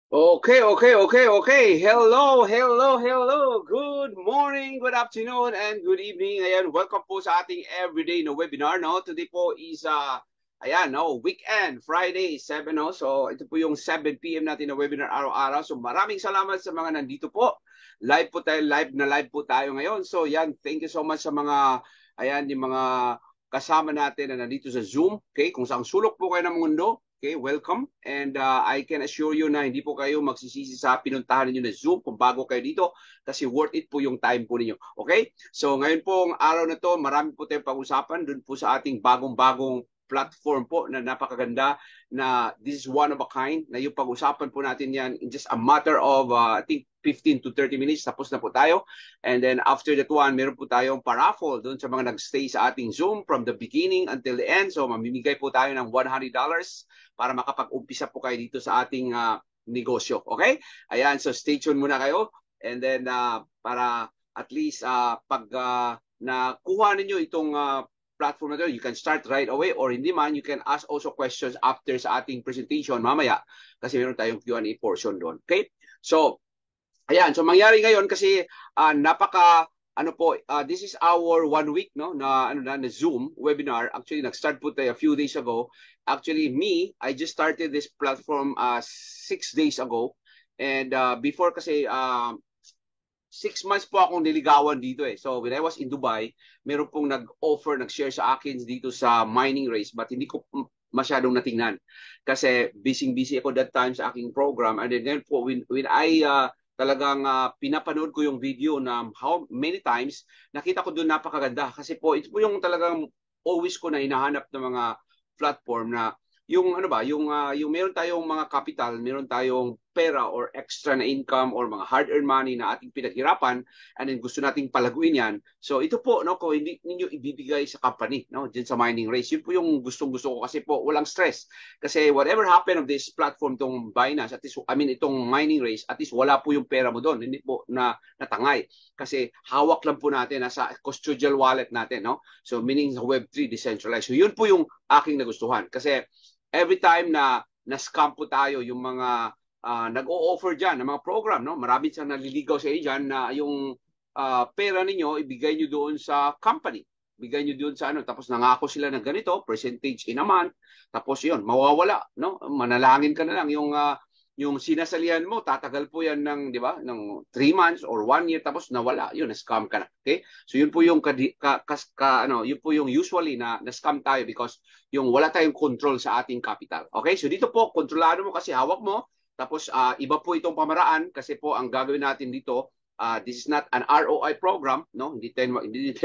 Okay. Hello. Good morning, good afternoon, and good evening. Ayan, welcome po sa ating everyday na webinar, no? Today po is, ayan, no, weekend, Friday, 7, no? So, ito po yung 7 p.m. natin na webinar araw-araw. So, maraming salamat sa mga nandito po. Live po tayo, live po tayo ngayon. So, yan, thank you so much sa mga, ayan, yung mga kasama natin na nandito sa Zoom. Okay, kung saan sulok po kayo ng mundo, okay, welcome. And I can assure you na hindi po kayo magsisisi sa pinuntahan ninyo na Zoom kung bago kayo dito kasi worth it po yung time po ninyo. Okay? So ngayon pong araw na to, marami po tayong pag-usapan dun po sa ating bagong-bagong platform po na napakaganda na this is one of a kind na yung pag-usapan po natin yan in just a matter of I think 15 to 30 minutes tapos na po tayo. And then after that one, meron po tayong paraffle doon sa mga nagstay sa ating Zoom from the beginning until the end. So mamimigay po tayo ng $100 para makapag-umpisa po kayo dito sa ating negosyo. Okay? Ayan, so stay tuned muna kayo. And then para at least pag nakuha ninyo itong platform na to, you can start right away or hindi man, you can ask also questions after sa ating presentation mamaya kasi meron tayong Q&A portion doon. Okay? So, ayan, so mangyari ngayon kasi this is our 1 week no na Zoom webinar. Actually nag-start po tayo a few days ago. Actually I just started this platform 6 days ago. And before kasi 6 months po akong niligawan dito eh. So when I was in Dubai, meron pong nag-share sa akin dito sa mining race but hindi ko masyadong natingnan kasi busy ako that time sa aking program. And then po when I talagang pinapanood ko yung video na how many times, nakita ko doon napakaganda. Kasi po, ito po yung talagang always ko na hinahanap ng mga platform na yung ano ba, yung meron tayong mga capital, meron tayong pera or extra na income or mga hard-earned money na ating pinaghirapan and then gusto nating palaguin yan. So ito po, no, kung hindi ninyo ibibigay sa company, no, dyan sa mining race, yun po yung gustong-gusto ko kasi po walang stress. Kasi whatever happened of this platform, itong Binance, at least, I mean, itong mining race, at least wala po yung pera mo doon. Hindi po na natangay. Kasi hawak lang po natin, nasa custodial wallet natin, no? So meaning sa Web3 decentralized. So yun po yung aking nagustuhan. Kasi every time na scam po tayo, yung mga nag-o-offer dyan ng mga program, no? Marami siyang naliligaw sa iyo dyan na yung pera ninyo, ibigay nyo doon sa company. Bigay nyo doon sa ano, tapos nangako sila ng ganito, percentage in a month, tapos yun, mawawala, no? Manalangin ka na lang yung sinasalihan mo, tatagal po yan ng, di ba, ng 3 months or 1 year, tapos nawala, yun, na-scam ka na. Okay? So yun po yung yun po yung usually na scam tayo because yung wala tayong control sa ating capital. Okay? So dito po, kontrolado mo kasi hawak mo, tapos iba po itong pamaraan kasi po ang gagawin natin dito, this is not an ROI program, no? Hindi tayo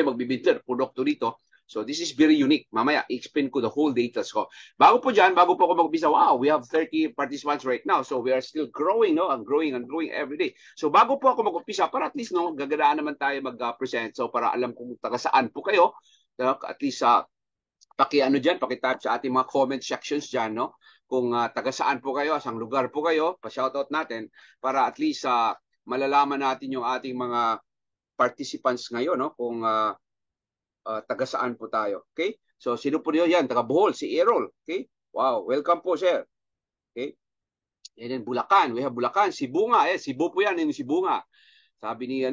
magbibigay ng produkto dito. So this is very unique. Mamaya, explain ko the whole details ko. Bago po ako mag-umpisa, wow, we have 30 participants right now. So we are still growing, no? And growing every day. So bago po ako mag-umpisa, para at least, no, gagadaan naman tayo mag-present. So para alam kung taga saan po kayo, at least paki-type sa ating mga comment sections dyan, no? Kung taga saan po kayo, asang lugar po kayo, pa-shoutout natin para at least malalaman natin yung ating mga participants ngayon, no? Kung taga saan po tayo. Okay? So, sino po niyo yan? Taga Bohol, si Errol. Okay? Wow, welcome po, sir. Okay? And then Bulacan, we have Bulacan, Cebu nga. Cebu po yan, yung Cebu nga. Sabi ni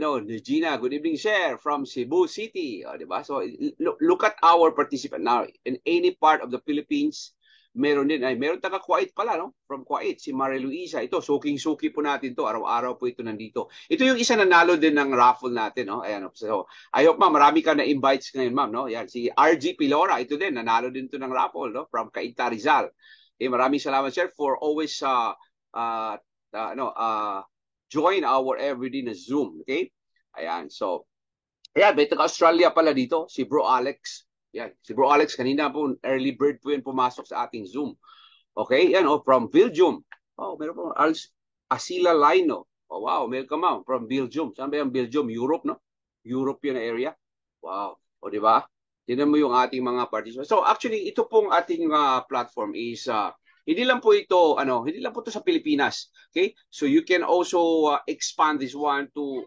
Gina, good evening, sir, from Cebu City. O, diba? So, look at our participant now. In any part of the Philippines, meron din. Meron taga Kuwait pala, no? From Kuwait, si Maria Luisa. Ito, suking-suki po natin to. Araw-araw po ito nandito. Ito yung isa nanalo din ng raffle natin, no? Ayan, so, I hope, ma'am, marami ka na invites ngayon, ma'am, no? Yan, si RG Pilora, ito din, nanalo din to ng raffle, no? From Cainta Rizal. Maraming salamat, sir, for always uh, join our everyday na Zoom. Okay? Ayan, so, ayan, may taga-Australia pala dito, si Bro Alex. Yan, si Bro Alex, kanina po, early bird po yun pumasok sa ating Zoom. Okay, yan, from Belgium. Oh, meron po, Asila Lino. Oh, wow, welcome, ma'am, from Belgium. Saan ba yung Belgium? Europe, no? Europe yun na area. Wow, o, di ba? Tingnan mo yung ating mga participants. So, actually, ito pong ating platform is, hindi lang po ito, hindi lang po ito sa Pilipinas. Okay? So, you can also expand this one to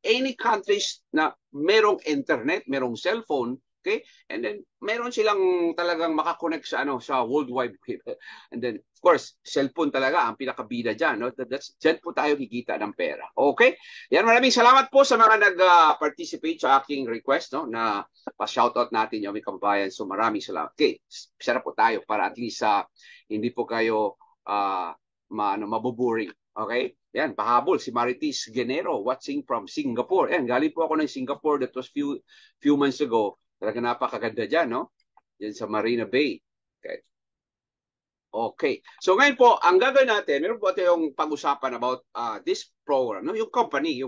any countries na merong internet, merong cellphone, Okay? And then meron silang talagang makakonect sa sa World Wide Web. And then of course, cellphone talaga ang pinakabida diyan, no? That's diyan po tayo kikita ng pera. Okay? Yan, maraming salamat po sa mga nag-participate sa aking request, no, na pa-shoutout natin yung aming kababayan. So maraming salamat. Okay, sarap po tayo para at least hindi po kayo mabuboring. Okay? Yan, pahabol si Marites Genero watching from Singapore. Yan, galing po ako ng Singapore. That was few months ago. Talaga napakaganda dyan, no? Yan sa Marina Bay. Okay. Okay. So ngayon po, ang gagawin natin, meron po tayong pag-usapan about this program, no? Yung company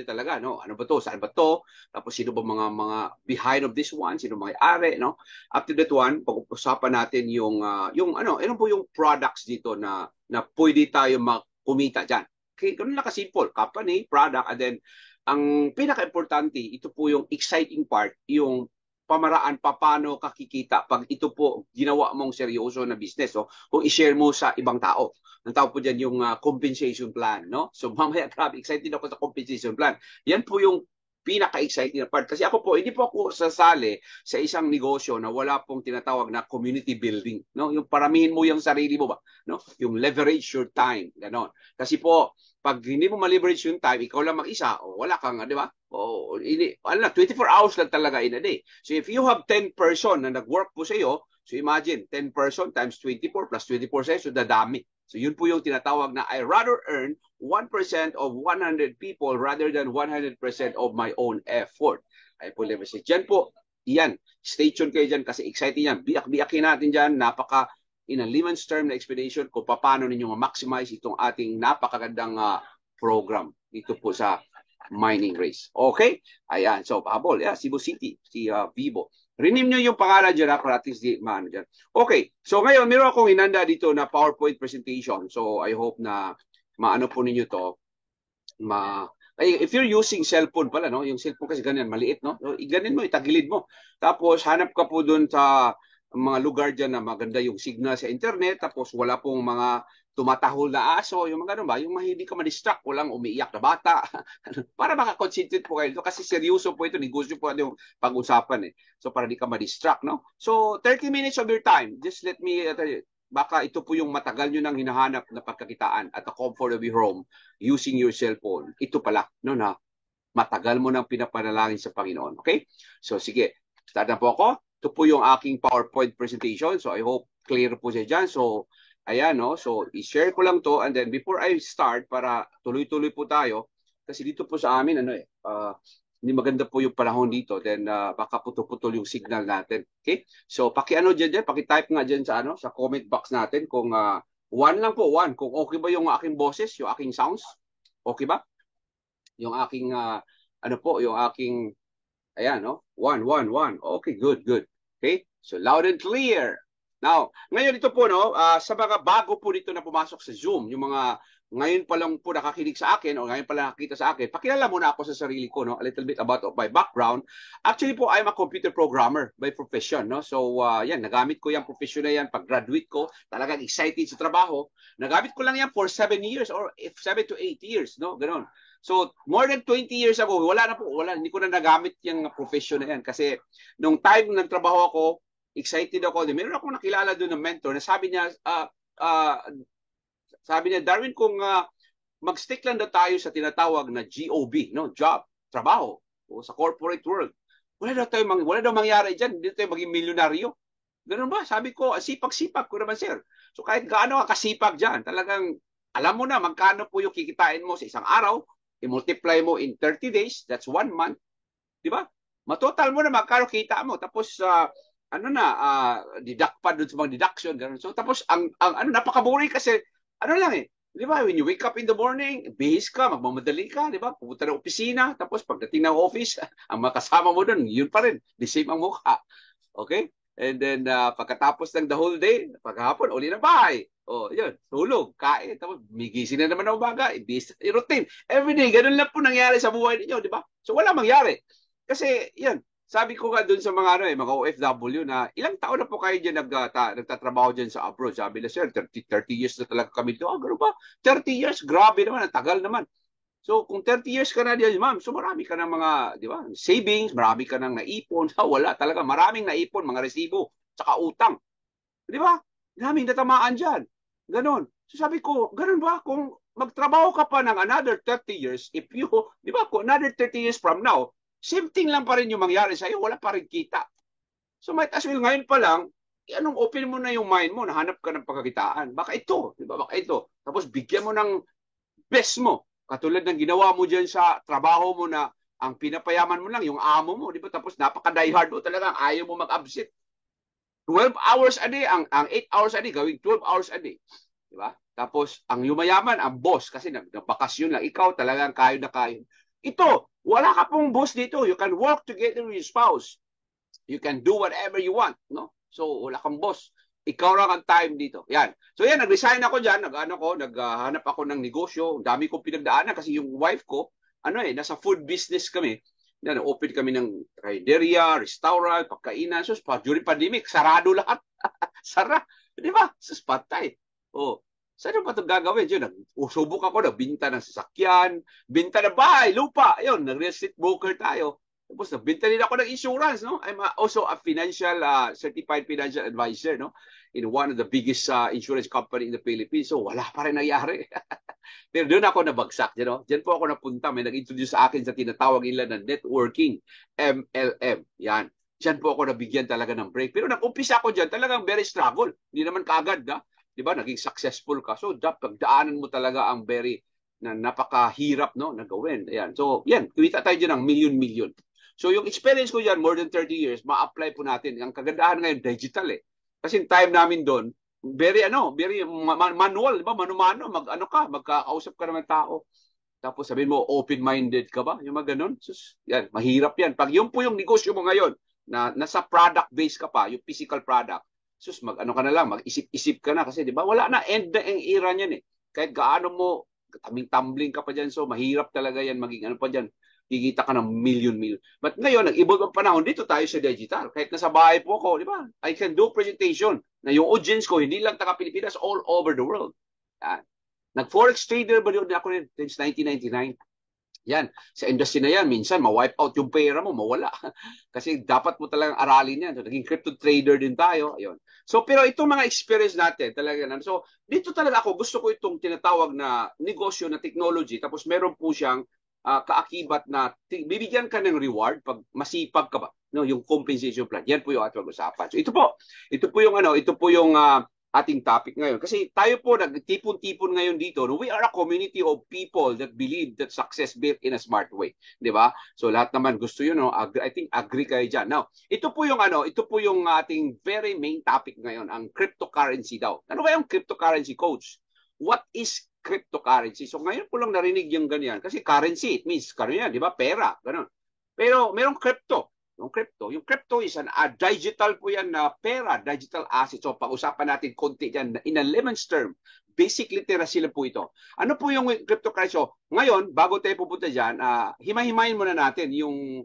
talaga, no? Ano ba to? Saan ba to? Tapos sino ba mga behind of this one? Sino may-ari, no? After that one, pag-usapan natin yung ano po yung products dito na pwede tayo kumita diyan. Okay, ganun lang ka-simple. Company, product, and then ang pinaka-importante, ito po yung exciting part, yung pamaraan paano kakikita pag ito po ginawa mong seryoso na business, o kung i-share mo sa ibang tao. Ang tawag po dyan yung compensation plan, no? So mamaya, grabe, excited ako sa compensation plan. Yan po yung pinaka-exciting na part. Kasi ako po, hindi po ako sasali sa isang negosyo na wala pong tinatawag na community building, no? Yung paramihin mo yung sarili mo ba, no? Yung leverage your time, ganon. Kasi po, pag hindi mo ma-leverage yung time, ikaw lang mag-isa, wala kang, di ba? 24 hours lang talaga in a day. So if you have 10 person na nag-work po sa iyo, so imagine, 10 person times 24 plus 24 sessions, so dadami. So yun po yung tinatawag na I rather earn 1% of 100 people rather than 100% of my own effort. Ay po, leverage. Diyan po, yan. Stay tuned kayo dyan kasi exciting yan. Biyak-biyakin natin dyan. Napaka in a layman's term na explanation kung paano ninyo ma-maximize itong ating napakagandang program dito po sa mining race. Okay? Ayan. So, pahabol. Yeah, Cebu City. Si Vivo. Rename nyo yung pangalan dyan para at least di maano dyan. Okay. So, ngayon, meron akong hinanda dito na PowerPoint presentation. So, I hope na maano po ninyo to. If you're using cellphone pala, no? Yung cellphone kasi ganyan, maliit, no? Iganin mo, itagilid mo. Tapos, hanap ka po dun sa mga lugar dyan na maganda yung signal sa internet, tapos wala pong mga tumatahol na aso, yung mga ganun ba, yung hindi ka ma-distract, walang umiiyak na bata, para makakonsentrate po kayo. Kasi seryoso po ito, negosyo po yung pag-usapan eh. So para di ka ma-distract, no? So 30 minutes of your time, just let me baka ito po yung matagal nyo nang hinahanap na pagkakitaan at the comfort of your home using your cellphone. Ito pala, no, na matagal mo nang pinapanalangin sa Panginoon. Okay? So sige, start na po ako. Ito po yung aking PowerPoint presentation. So I hope clear po siya dyan. So ayan, no? So i-share ko lang to and then before I start, para tuloy-tuloy po tayo, kasi dito po sa amin, hindi maganda po yung panahon dito, then baka putol-putol yung signal natin. Okay? So paki-ano dyan, paki-type nga dyan sa, sa comment box natin kung one lang po, one. Kung okay ba yung aking boses, yung aking sounds. Okay ba? Yung aking, yung aking, ayan, no? One. Okay, good. Okay? So loud and clear. Now, ngayon ito po, no, sa mga bago po dito na pumasok sa Zoom, yung mga ngayon pa lang po nakakinig sa akin o ngayon pa lang nakakita sa akin, pakilala muna ako sa sarili ko, no, a little bit about my background. Actually po, I'm a computer programmer by profession, no. So, yan, nagamit ko yung profession na yan pag-graduate ko. Talagang excited sa trabaho. Nagamit ko lang yan for 7 years or 7 to 8 years, no, ganoon. So, more than 20 years ago, hindi ko na nagamit yung profession na yan kasi nung time nagtrabaho ako, excited ako. Meron akong nakilala doon ng mentor na sabi niya, Darwin, kung mag-stick lang na tayo sa tinatawag na GOB, no? Job, trabaho, o sa corporate world, wala daw mangyari dyan, hindi tayo maging milyonaryo. Ganun ba? Sabi ko, sipag-sipag ko naman, sir. So kahit gaano ka kasipag dyan, talagang alam mo na magkano po yung kikitain mo sa isang araw, i-multiply mo in 30 days, that's 1 month. Di ba? Matotal mo na magkano kita mo. Tapos, deduct pa doon sa mga deduction. Ganun. So, tapos, napaka-boring kasi, lang eh. Di ba? When you wake up in the morning, bihis ka, magmamadali ka, di ba? Pupunta ng opisina, tapos pagdating ng office, ang makasama mo doon, yun pa rin. The same ang mukha. Okay? And then, pagkatapos ng the whole day, paghapon, uli na bahay. O, yun, tulog, kain, tapos migising na naman ng umaga, routine. Everyday, ganun lang po nangyari sa buhay ninyo, di ba? So, wala mangyari. Kasi, yan, sabi ko nga dun sa mga mga OFW na ilang taon na po kayo dyan nagtatrabaho dyan sa abroad. Sabi na, sir, 30 years na talaga kami dito. Gano'n ba? 30 years? Grabe naman, ang tagal naman. So, kung 30 years ka na diyan, ma'am, so marami ka ng mga, di ba, savings, marami ka nang naipon. Wala talaga, maraming naipon, mga resibo, tsaka utang. Di ba? Daming natamaan dyan. Ganon. So sabi ko, ganon ba? Kung magtrabaho ka pa ng another 30 years, if you, di ba, kung another 30 years from now, same thing lang pa rin yung mangyari sa'yo, wala pa rin kita. So might as well ngayon pa lang, anong open mo na yung mind mo, nahanap ka ng pagkakitaan. Baka ito, di ba? Baka ito. Tapos bigyan mo ng best mo. Katulad ng ginawa mo dyan sa trabaho mo na ang pinapayaman mo lang, yung amo mo, di ba? Tapos napaka-diehard mo talaga, ayaw mo mag-absent. 12 hours a day, ang 8 hours a day, gawing 12 hours a day. Di ba? Tapos, ang yumayaman, ang boss, kasi nagbakasyon lang, ikaw talagang kayo na kayo. Ito, wala ka pong boss dito. You can work together with your spouse. You can do whatever you want, no? So, wala kang boss. Ikaw lang ang time dito. Yan. So, yan, nag-resign ako dyan. Naghanap ako ng negosyo. Ang dami kong pinagdaanan kasi yung wife ko, nasa food business kami. Yan, open kami ng rideria, restaurant, pagkainan. So, during pandemic, sarado lahat. Sara. Di ba? Sus, patay. Oh, saan ba ito gagawin? Yun, subok ako, nagbinta ng sasakyan, binta ng bahay, lupa. Yun, nag-real estate broker tayo. Tapos nagbenta din ako ng insurance, no? I'm also a certified financial advisor, no? In one of the biggest insurance company in the Philippines. So wala pa rin nangyari. Pero doon ako nabagsak, you know? Diyan po ako napunta. May nag-introduce sa akin sa tinatawag nila na networking, MLM. Yan. Diyan po ako nabigyan talaga ng break. Pero nag-umpisa ako diyan, talagang very struggle. Hindi naman kaagad, na? Di ba? Naging successful ka. So, pagdaanan mo talaga ang very na napakahirap, no, na gawin. Ayan. So, yan. Kumita tayo dyan ng million-million. So, yung experience ko dyan, more than 30 years, ma-apply po natin. Ang kagandahan ngayon, digital eh. Kasi time namin doon, very manual, di ba? Mano-mano, magkakausap ka naman tao. Tapos sabihin mo, open-minded ka ba? Yung mga ganun. Sus, yan, mahirap yan. Pag yun po yung negosyo mo ngayon, na nasa product-based ka pa, yung physical product, sus, ka na lang, mag-isip-isip ka na. Kasi di ba, wala na, end na ang era niyan eh. Kahit gaano mo, taming-tumbling ka pa dyan, so mahirap talaga yan, maging pa dyan. Kikita ka ng million. But ngayon, nag-evolve ang panahon, dito tayo sa digital. Kahit nasa bahay po ako, di ba? I can do presentation na yung audience ko, hindi lang taga-Pilipinas, all over the world. Yan. Nag-forex trader ba ako rin since 1999? Yan. Sa industry na yan, minsan ma-wipe out yung pera mo, mawala. Kasi dapat mo talagang aralin yan. So, naging crypto trader din tayo. Ayun. So, pero itong mga experience natin, talaga na. So, dito talaga ako, gusto ko itong tinatawag na negosyo na technology, tapos meron po siyang kaakibat na bibigyan ka ng reward pag masipag ka ba, no, yung compensation plan. Yan po yung ating pag-usapan. So ito po yung ating topic ngayon. Kasi tayo po nagtipon-tipon ngayon dito. No? We are a community of people that believe that success built in a smart way, 'di ba? So lahat naman gusto yun, no? I think agree kayo diyan. Now, ito po yung ating very main topic ngayon, ang cryptocurrency daw. Ano ba yung cryptocurrency, coach? What is cryptocurrency? So ngayon po lang narinig yung ganyan. Kasi currency, it means, di ba? Pera, ganun. Pero merong crypto. Yung crypto is digital po yan na pera, digital asset. So pag-usapan natin konti dyan, in a layman's term, basic literacy lang po ito. Ano po yung cryptocurrency? So ngayon, bago tayo pupunta dyan, himay-himayin muna natin yung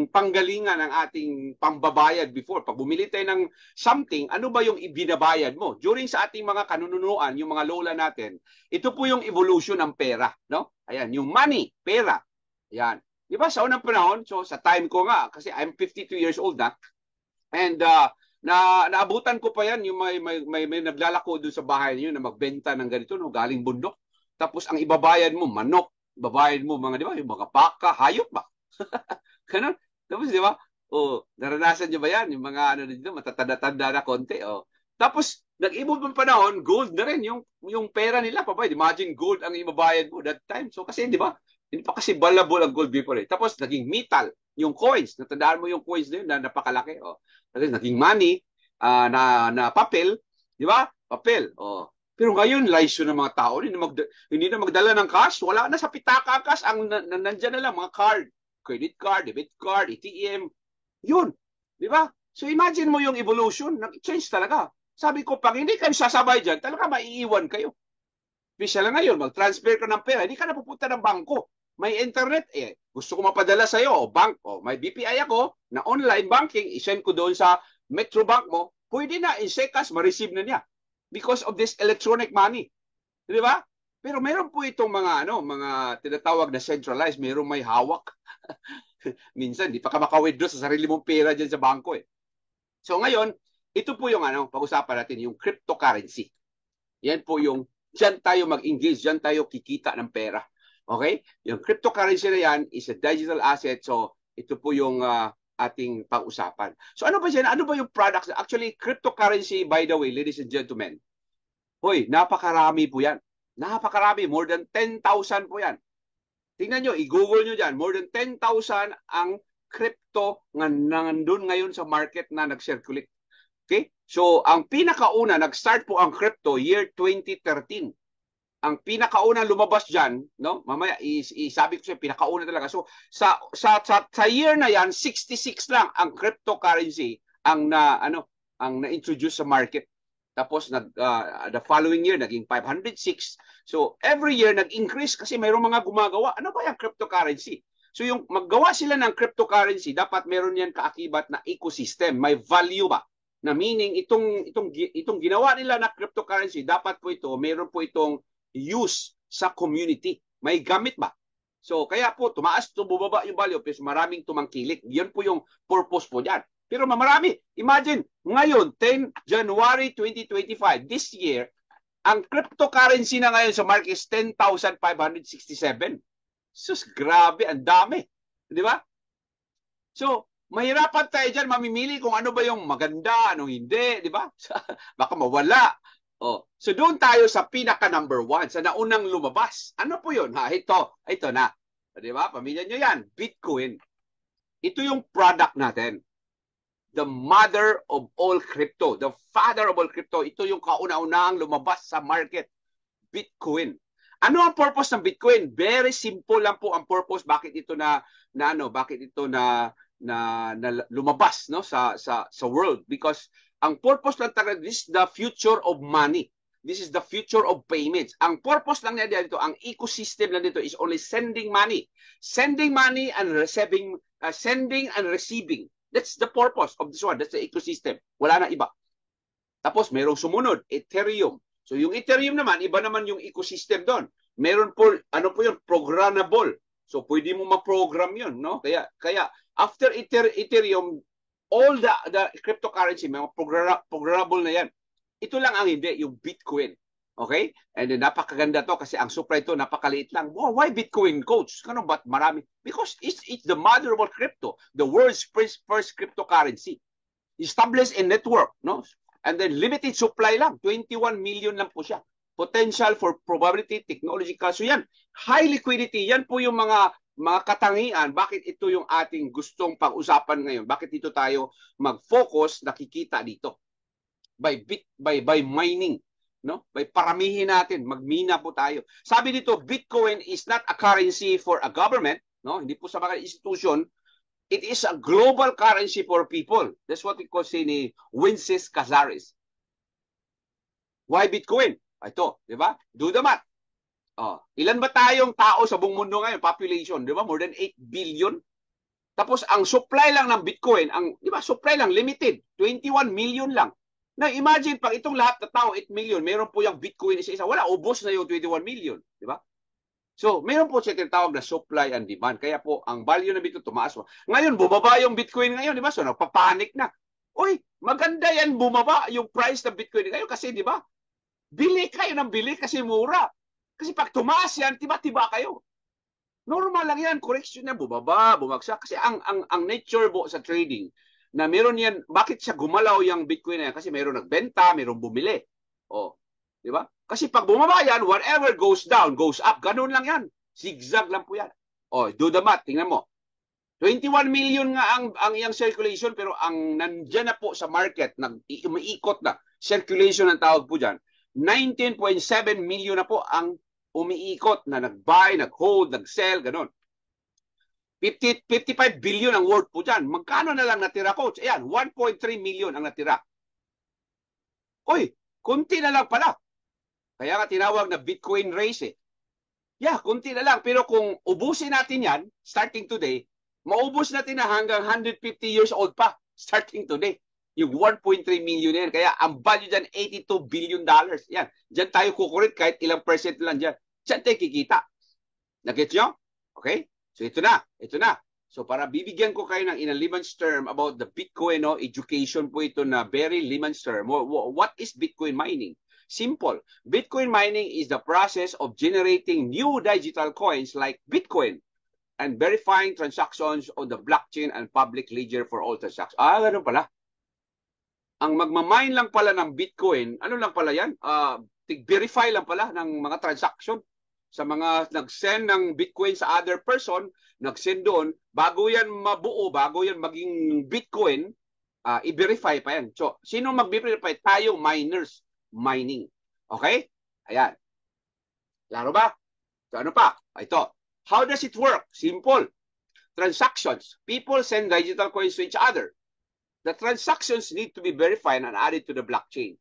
panggalingan ng ating pambabayad before. Pag bumili tayo ng something, ano ba yung ibinabayad mo? During sa ating mga kanununuan, yung mga lola natin, ito po yung evolution ng pera, no? Ayan, yung money, pera. Ayan. Di ba sa unang panahon, so sa time ko nga, kasi I'm 52 years old na, and naabutan ko pa yan, yung may naglalako doon sa bahay niyo na magbenta ng ganito, no? Galing bundok. Tapos ang ibabayad mo, manok. Ibabayad mo mga, di ba, yung mga baka, hayop ba? Ganun. Tapos, di ba? Naranasan nyo ba yan? Yung mga dito, matatanda-tanda na konti. Tapos, nag-evolve ng panahon, gold na rin. Yung pera nila, imagine gold ang imabayad mo that time. So, kasi, di ba? Hindi pa kasi valuable ang gold before. Tapos, naging metal. Yung coins. Natandaan mo yung coins na yun na napakalaki. Tapos, naging money, na papel. Di ba? Papel. Pero ngayon, laisyo ng mga tao, hindi na magdala ng cash. Wala na sa pitaka cash. Nandyan na lang, mga card. Credit card, debit card, ATM. Yun. Di ba? So imagine mo yung evolution, nag-change talaga. Sabi ko, pag hindi kayo sasabay dyan, talaga maiiwan kayo. Bisa lang ngayon, mag-transfer ka ng pera, hindi ka na pupunta ng bangko. May internet, gusto ko mapadala sa'yo, bank, may BPI ako, na online banking, isend ko doon sa Metrobank mo, pwede na, in seconds, ma-receive na niya. Because of this electronic money. Di ba? Pero meron po itong mga mga tinatawag na centralized, meron may hawak. Minsan di pa ka maka-withdraw sa sarili mong pera diyan sa bangko eh. So ngayon, ito po yung pag-usapan natin, yung cryptocurrency. Yan po yung diyan tayo mag-engage, diyan tayo kikita ng pera. Okay? Yung cryptocurrency na yan is a digital asset. So ito po yung ating pag-usapan. So ano ba yan? Ano ba yung products? Actually, cryptocurrency, by the way, ladies and gentlemen, hoy, napakarami po yan. Napakarami. More than 10,000 po yan. Tingnan nyo, i-google nyo dyan. More than 10,000 ang crypto nga nandun ngayon sa market na nag-circulate. Okay? So, ang pinakauna, nag-start po ang crypto year 2013. Ang pinakauna lumabas dyan, no? Mamaya, isabi ko siya, pinakauna talaga. So, sa year na yan, 66 lang ang cryptocurrency ang na-introduce sa market. Tapos the following year naging 506. So every year nag-increase kasi mayroong mga gumagawa. Ano ba yung cryptocurrency? So yung maggawa sila ng cryptocurrency, dapat meron yan kaakibat na ecosystem, may value ba? Na meaning itong ginawa nila na cryptocurrency, dapat po ito meron po itong use sa community. May gamit ba? So kaya po tumaas, bumaba yung value, pero maraming tumangkilik. Yan po yung purpose po diyan. Pero marami. Imagine, ngayon, 10 January 2025, this year, ang cryptocurrency na ngayon sa market is 10,567. Sus, grabe, ang dami. Di ba? So, mahirapan tayo dyan mamimili kung ano ba yung maganda, ano hindi, di ba? Baka mawala. Oh. So, doon tayo sa pinaka number 1, sa naunang lumabas. Ano po yun? Ito na. Di ba? Pamilya nyo yan. Bitcoin. Ito yung product natin. The mother of all crypto, the father of all crypto, ito yung kauna-unahang lumabas sa market, Bitcoin. Ano ang purpose ng Bitcoin? Very simple lang po ang purpose bakit ito na lumabas no sa world, because ang purpose lang talaga, this is the future of money. This is the future of payments. Ang purpose lang niya dito, ang ecosystem lang dito is only sending money. Sending money and receiving, sending and receiving. That's the purpose of this one. That's the ecosystem. Wala na iba. Tapos, merong sumunod, Ethereum. So, yung Ethereum naman, iba naman yung ecosystem doon. Meron po, yung programmable. So, pwede mo ma-program yun, no? Kaya after Ethereum, all the cryptocurrency, mga programmable na yan. Ito lang ang hindi, yung Bitcoin. Okay? And then napakaganda to kasi ang supply to napakaliit lang. Wow, why Bitcoin, coach? Kano ba't marami? Because it's the mother of all crypto, the world's first cryptocurrency. Established in network, no? And then limited supply lang, 21 million lang po siya. Potential for probability, technological. So yan, high liquidity. Yan po yung mga katangian. Bakit ito yung ating gustong pag-usapan ngayon? Bakit dito tayo mag-focus, nakikita dito? By mining. No? By paramihin natin, magmina po tayo. Sabi dito, Bitcoin is not a currency for a government, no? Hindi po sa mga institution. It is a global currency for people. That's what we call ni Wences Casares. Why Bitcoin? Ito, di ba? Do the math. Ilan ba tayong tao sa buong mundo ngayon? Population, di ba? More than 8 billion. Tapos ang supply lang ng Bitcoin, di ba? Supply lang limited, 21 million lang. Now, imagine, pag itong lahat na tao, 8 million, meron po yung Bitcoin isa-isa. Wala, ubos na yung 21 million. Di ba? So, meron po siya tinatawag na supply and demand. Kaya po, ang value ng Bitcoin tumaas. Ngayon, bumaba yung Bitcoin ngayon, di ba? So, nagpapanik na. Uy, maganda yan bumaba yung price ng Bitcoin ngayon kasi, di ba? Bili kayo ng bili kasi mura. Kasi pag tumaas yan, tiba-tiba kayo. Normal lang yan. Correction yan, bumaba, bumagsak. Kasi ang nature po sa trading, na meron yan, bakit siya gumalaw yung Bitcoin na yan? Kasi meron nagbenta, meron bumili. Di ba? Kasi pag bumaba yan, whatever goes down, goes up. Ganun lang yan. Zigzag lang po yan. Do the math. Tingnan mo. 21 million nga ang iyang circulation, pero ang nandyan na po sa market, umiikot na, circulation ang tawag po dyan, 19.7 million na po ang umiikot na nag-buy, nag-hold, nag-sell, ganun. 55 billion ang worth po dyan. Magkano na lang natira, coach? Ayan, 1.3 million ang natira. Uy, kunti na lang pala. Kaya nga tinawag na Bitcoin race eh. Yeah, kunti na lang. Pero kung ubusin natin yan, starting today, maubos natin na hanggang 150 years old pa, starting today. Yung 1.3 million yan. Kaya ang value dyan, $82 billion. Yan. Dyan tayo kukurit kahit ilang percent lang dyan. Saan tayo kikita? Nag-get nyo? Okay? So ito na. So para bibigyan ko kayo ng in a layman's term about the Bitcoin, no, education po ito na very layman's term. What is Bitcoin mining? Simple. Bitcoin mining is the process of generating new digital coins like Bitcoin and verifying transactions on the blockchain and public ledger for all transactions. Ganun pala. Ang magmamine lang pala ng Bitcoin, ano lang pala yan? Verify lang pala ng mga transaction. Sa mga nag-send ng Bitcoin sa other person, nag-send doon, bago yan mabuo, bago yan maging Bitcoin, i-verify pa yan. So, sino mag-verify? Tayo, miners, mining. Okay? Ayan. Laro ba? So, ano pa? Ito. How does it work? Simple. Transactions. People send digital coins to each other. The transactions need to be verified and added to the blockchain.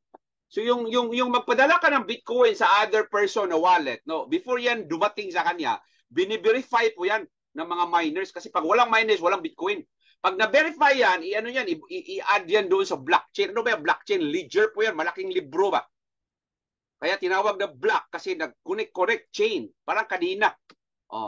So yung magpadala ka ng Bitcoin sa other person na wallet, no, before yan dumating sa kanya, bini-verify po yan ng mga miners kasi pag walang miners, walang Bitcoin. Pag na-verify yan, i-add yan doon sa blockchain. Ano ba yung blockchain? Ledger po yan, malaking libro ba? Kaya tinawag na block kasi nag-connect chain, parang kadena.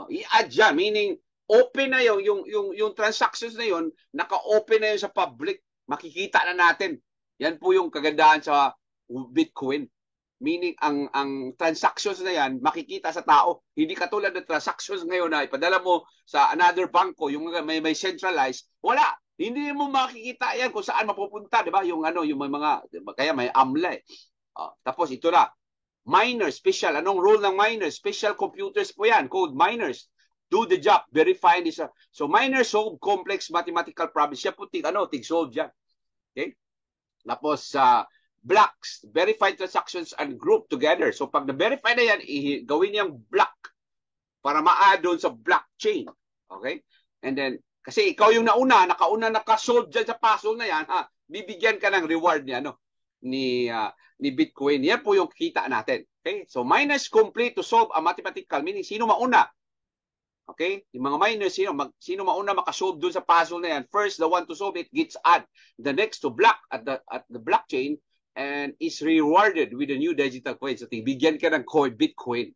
I-add yan, meaning open na yung transactions na yun, naka-open na yun sa public. Makikita na natin. Yan po yung kagandahan sa Bitcoin. Meaning, ang transactions na yan, makikita sa tao. Hindi katulad ng transactions ngayon na ipadala mo sa another banko, yung may centralized, wala. Hindi mo makikita yan kung saan mapupunta, di ba? Yung mga, kaya may AMLA eh. Tapos ito na, miners, special. Anong role ng miners? Special computers po yan, called miners. Do the job, verify this. So miners solve complex mathematical problems. Siya po tig-solve yan. Okay? Tapos, blocks, verified transactions and group together. So pag na-verify na yan, gawin niyang block para ma-add doon sa blockchain. Okay? And then, kasi ikaw yung naka-solve dyan sa puzzle na yan, bibigyan ka ng reward niya, ni Bitcoin. Yan po yung kita natin. Okay? So miners complete to solve a mathematical, meaning sino mauna? Okay? Yung mga miners, sino mauna makasolve doon sa puzzle na yan? First, the one to solve it gets add. The next to block at the blockchain and is rewarded with a new digital coin. So, bigyan ka ng coin, Bitcoin.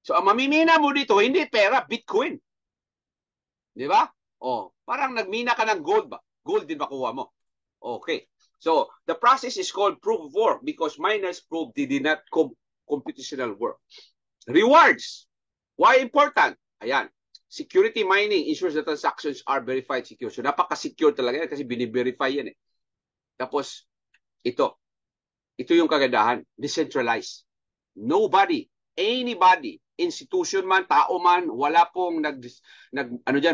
So, ang mamimina mo dito, hindi pera, Bitcoin. Di ba? Parang nagmina ka ng gold ba? Gold din makuha mo. Okay. So, the process is called proof of work because miners proved they did not computational work. Rewards. Why important? Ayan. Security mining ensures the transactions are verified secure. So, napaka-secure talaga yan kasi bini-verify yan eh. Tapos, ito yung kagandahan, decentralized. Nobody, anybody, institution man, tao man, wala pong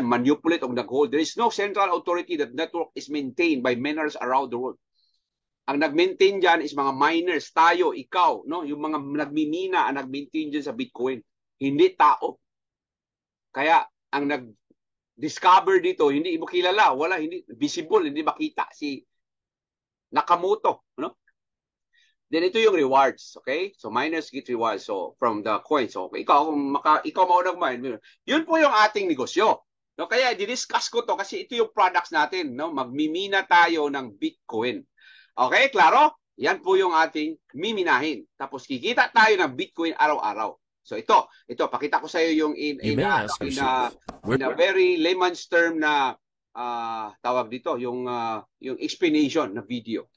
manipulate o nag-hold. There is no central authority. That network is maintained by miners around the world. Ang nag-maintain dyan is mga miners, tayo, ikaw, no? Yung mga nagmimina ang nag-maintain dyan sa Bitcoin. Hindi tao. Kaya ang nag-discover dito, hindi mo kilala, hindi visible, hindi makita si Nakamoto, no? Then ito yung rewards, okay? So miners get rewards so from the coins. So ikaw maunang mine, yun po yung ating negosyo. No, kaya di-discuss ko to kasi ito yung products natin, no? Magmimina tayo ng Bitcoin. Okay, klaro? Yan po yung ating miminahin. Tapos kikita tayo ng Bitcoin araw-araw. So ito, pakita ko sa iyo yung in a very layman's term na tawag dito, yung explanation na video.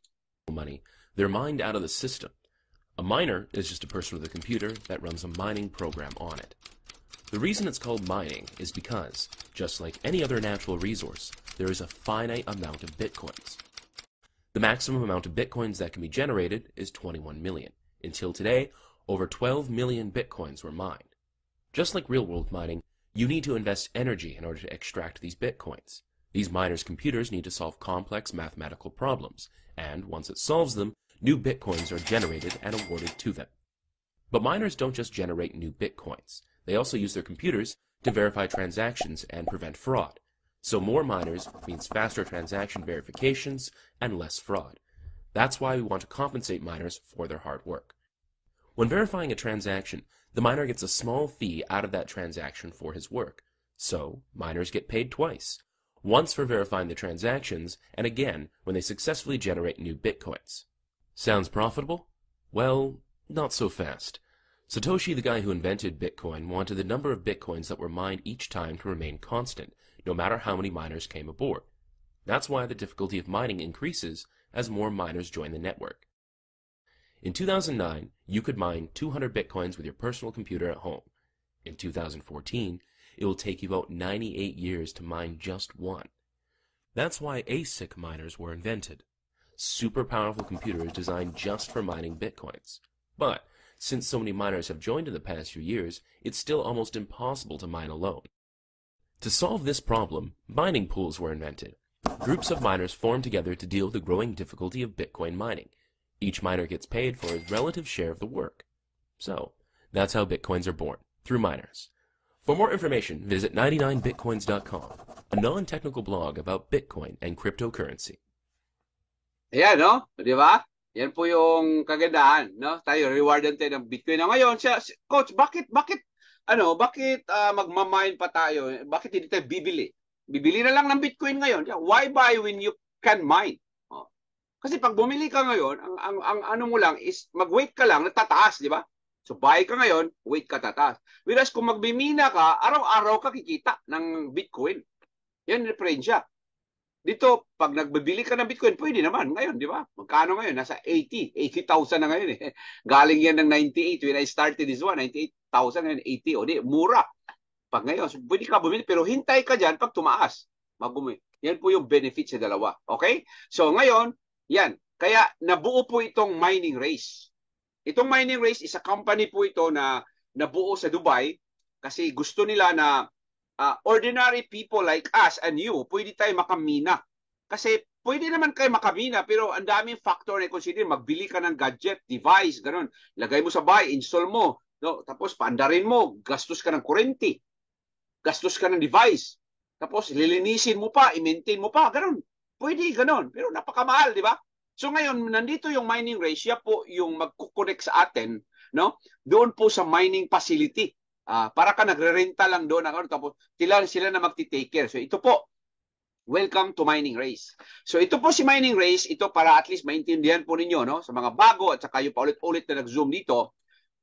Money. They're mined out of the system. A miner is just a person with a computer that runs a mining program on it. The reason it's called mining is because, just like any other natural resource, there is a finite amount of bitcoins. The maximum amount of bitcoins that can be generated is 21 million. Until today, over 12 million bitcoins were mined. Just like real-world mining, you need to invest energy in order to extract these bitcoins. These miners' computers need to solve complex mathematical problems, and once it solves them, new bitcoins are generated and awarded to them. But miners don't just generate new bitcoins. They also use their computers to verify transactions and prevent fraud. So more miners means faster transaction verifications and less fraud. That's why we want to compensate miners for their hard work. When verifying a transaction, the miner gets a small fee out of that transaction for his work. So miners get paid twice. Once for verifying the transactions, and again when they successfully generate new bitcoins. Sounds profitable? Well, not so fast. Satoshi, the guy who invented Bitcoin, wanted the number of Bitcoins that were mined each time to remain constant, no matter how many miners came aboard. That's why the difficulty of mining increases as more miners join the network. In 2009, you could mine 200 Bitcoins with your personal computer at home. In 2014, it will take you about 98 years to mine just one. That's why ASIC miners were invented. Super powerful computers designed just for mining Bitcoins. But since so many miners have joined in the past few years, it's still almost impossible to mine alone. To solve this problem, mining pools were invented. Groups of miners form together to deal with the growing difficulty of Bitcoin mining. Each miner gets paid for his relative share of the work. So, that's how Bitcoins are born, through miners. For more information, visit 99bitcoins.com, a non-technical blog about Bitcoin and cryptocurrency. Ayan, no? Di ba? Yan po yung kagandahan, no? Tayo, rewardan tayo ng Bitcoin. Na ngayon, Coach, bakit magmamine pa tayo? Bakit hindi tayo bibili? Bibili na lang ng Bitcoin ngayon. Why buy when you can mine? Oh. Kasi pag bumili ka ngayon, ang ano mo lang is mag-wait ka lang, natataas, di ba? So buy ka ngayon, wait ka tataas. Whereas kung magbimina ka, araw-araw ka kikita ng Bitcoin. Yan yung diferensya. Dito, pag nagbibili ka ng Bitcoin, pwede naman ngayon, di ba? Magkano ngayon? Nasa 80,000 na ngayon eh. Galing yan ng 98 when I started this one, 98,000 ngayon, 80. O di, mura. Pag ngayon, so pwede ka bumili, pero hintay ka dyan pag tumaas. Yan po yung benefit sa dalawa. Okay? So ngayon, yan. Kaya nabuo po itong mining race. Itong mining race is a company po ito na nabuo sa Dubai kasi gusto nila na ordinary people like us and you, pwede tayo makamina. Kasi pwede naman kayo makamina, pero ang daming factor na consider. Magbili ka ng gadget, device, ganun. Lagay mo sa bahay, install mo. No? Tapos paandarin mo, gastos ka ng kurente. Gastos ka ng device. Tapos lilinisin mo pa, i-maintain mo pa, ganun. Pwede, ganun. Pero napakamahal, di ba? So ngayon, nandito yung mining race, siya po yung magkukonect sa atin, no? Doon po sa mining facility. Para ka nagre-renta lang doon, tapos sila na magti-take care. So ito po, welcome to Mining Race. So ito po si Mining Race, ito para at least maintindihan po ninyo, no? Sa mga bago at saka yung paulit-ulit na nag-zoom dito,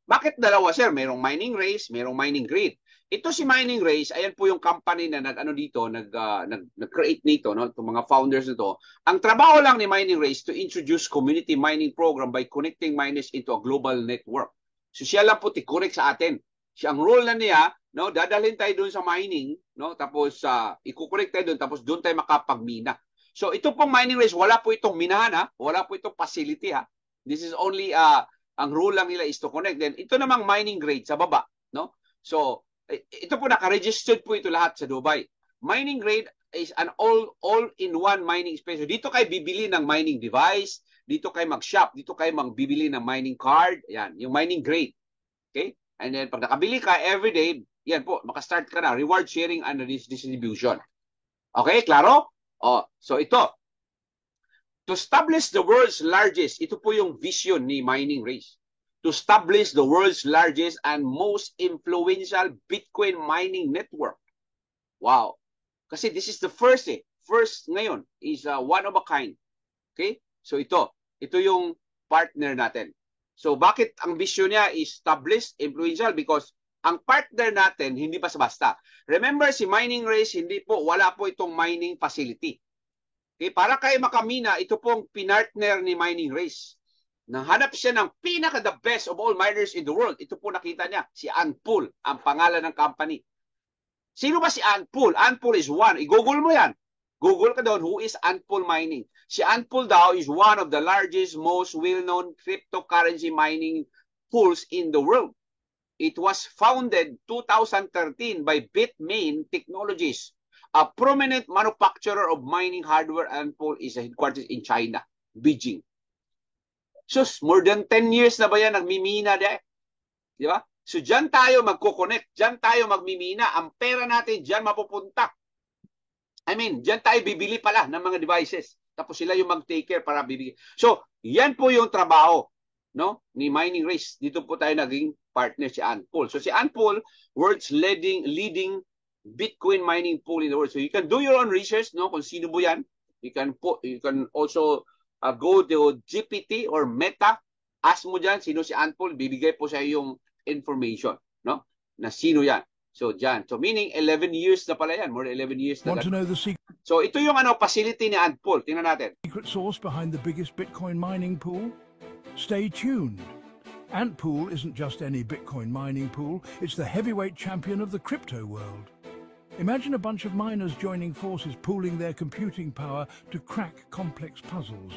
bakit dalawa, sir? Merong Mining Race, merong Mining Grid. Ito si Mining Race, ayan po yung company na nag-create nito, no? Itong mga founders nito. Ang trabaho lang ni Mining Race to introduce community mining program by connecting miners into a global network. So siya lang po ti-connect sa atin. Siya ang role na niya, no? Dadalhin tayo doon sa mining, no? Tapos i-connect tayo doon, tapos doon tayo makapagmina. So ito pong Mining Race, wala po itong minahan, ha? Wala po itong facility, ha? This is only ang rule lang nila is to connect. Then ito namang mining grade sa baba, no? So ito po naka-registered po ito lahat sa Dubai. Mining grade is an all-in-one mining space. So, dito kayo bibili ng mining device, dito kayo mag-shop, dito kayo magbibili ng mining card, yan, yung mining grade. Okay? And then pag nakabili ka everyday, yan po, maka-start ka na, reward sharing and distribution. Okay, klaro? So ito, to establish the world's largest, ito po yung vision ni Mining Race. To establish the world's largest and most influential Bitcoin mining network. Wow. Kasi this is the first First ngayon is one of a kind. Okay? So ito yung partner natin. So bakit ang vision niya is established, influential? Because ang partner natin hindi basta-basta. Remember si Mining Race, wala po itong mining facility. Okay? Para kayo makamina, ito pong pinartner ni Mining Race. Nanghanap siya ng pinaka-the best of all miners in the world. Ito po nakita niya, si Antpool, ang pangalan ng company. Sino ba si Antpool? Antpool is one. I-google mo yan. Google ka doon, who is Antpool Mining? Si Antpool daw is one of the largest, most well-known cryptocurrency mining pools in the world. It was founded 2013 by Bitmain Technologies, a prominent manufacturer of mining hardware. Antpool is headquartered in China, Beijing. Sus, more than 10 years na ba yan nagmimina de? Di ba? So dyan tayo magko-connect, dyan tayo magmimina, ang pera natin dyan mapupunta. I mean, dyan tayo bibili pala ng mga devices. Tapos sila yung mag-take care para bibigyan. So, yan po yung trabaho, no, ni Mining Race. Dito po tayo naging partner si Antpool. So si Antpool, world's leading Bitcoin mining pool in the world. So you can do your own research, no, kung sino po yan. You can also go to GPT or Meta, ask mo dyan sino si Antpool, bibigay po sa yung information, no? Na sino yan. So, dyan. So, meaning 11 years na pala yan. More than 11 years na. Want to know the secret So, ito yung facility ni Antpool. Tingnan natin. source behind the biggest Bitcoin mining pool? Stay tuned. Antpool isn't just any Bitcoin mining pool, it's the heavyweight champion of the crypto world. Imagine a bunch of miners joining forces, pooling their computing power to crack complex puzzles.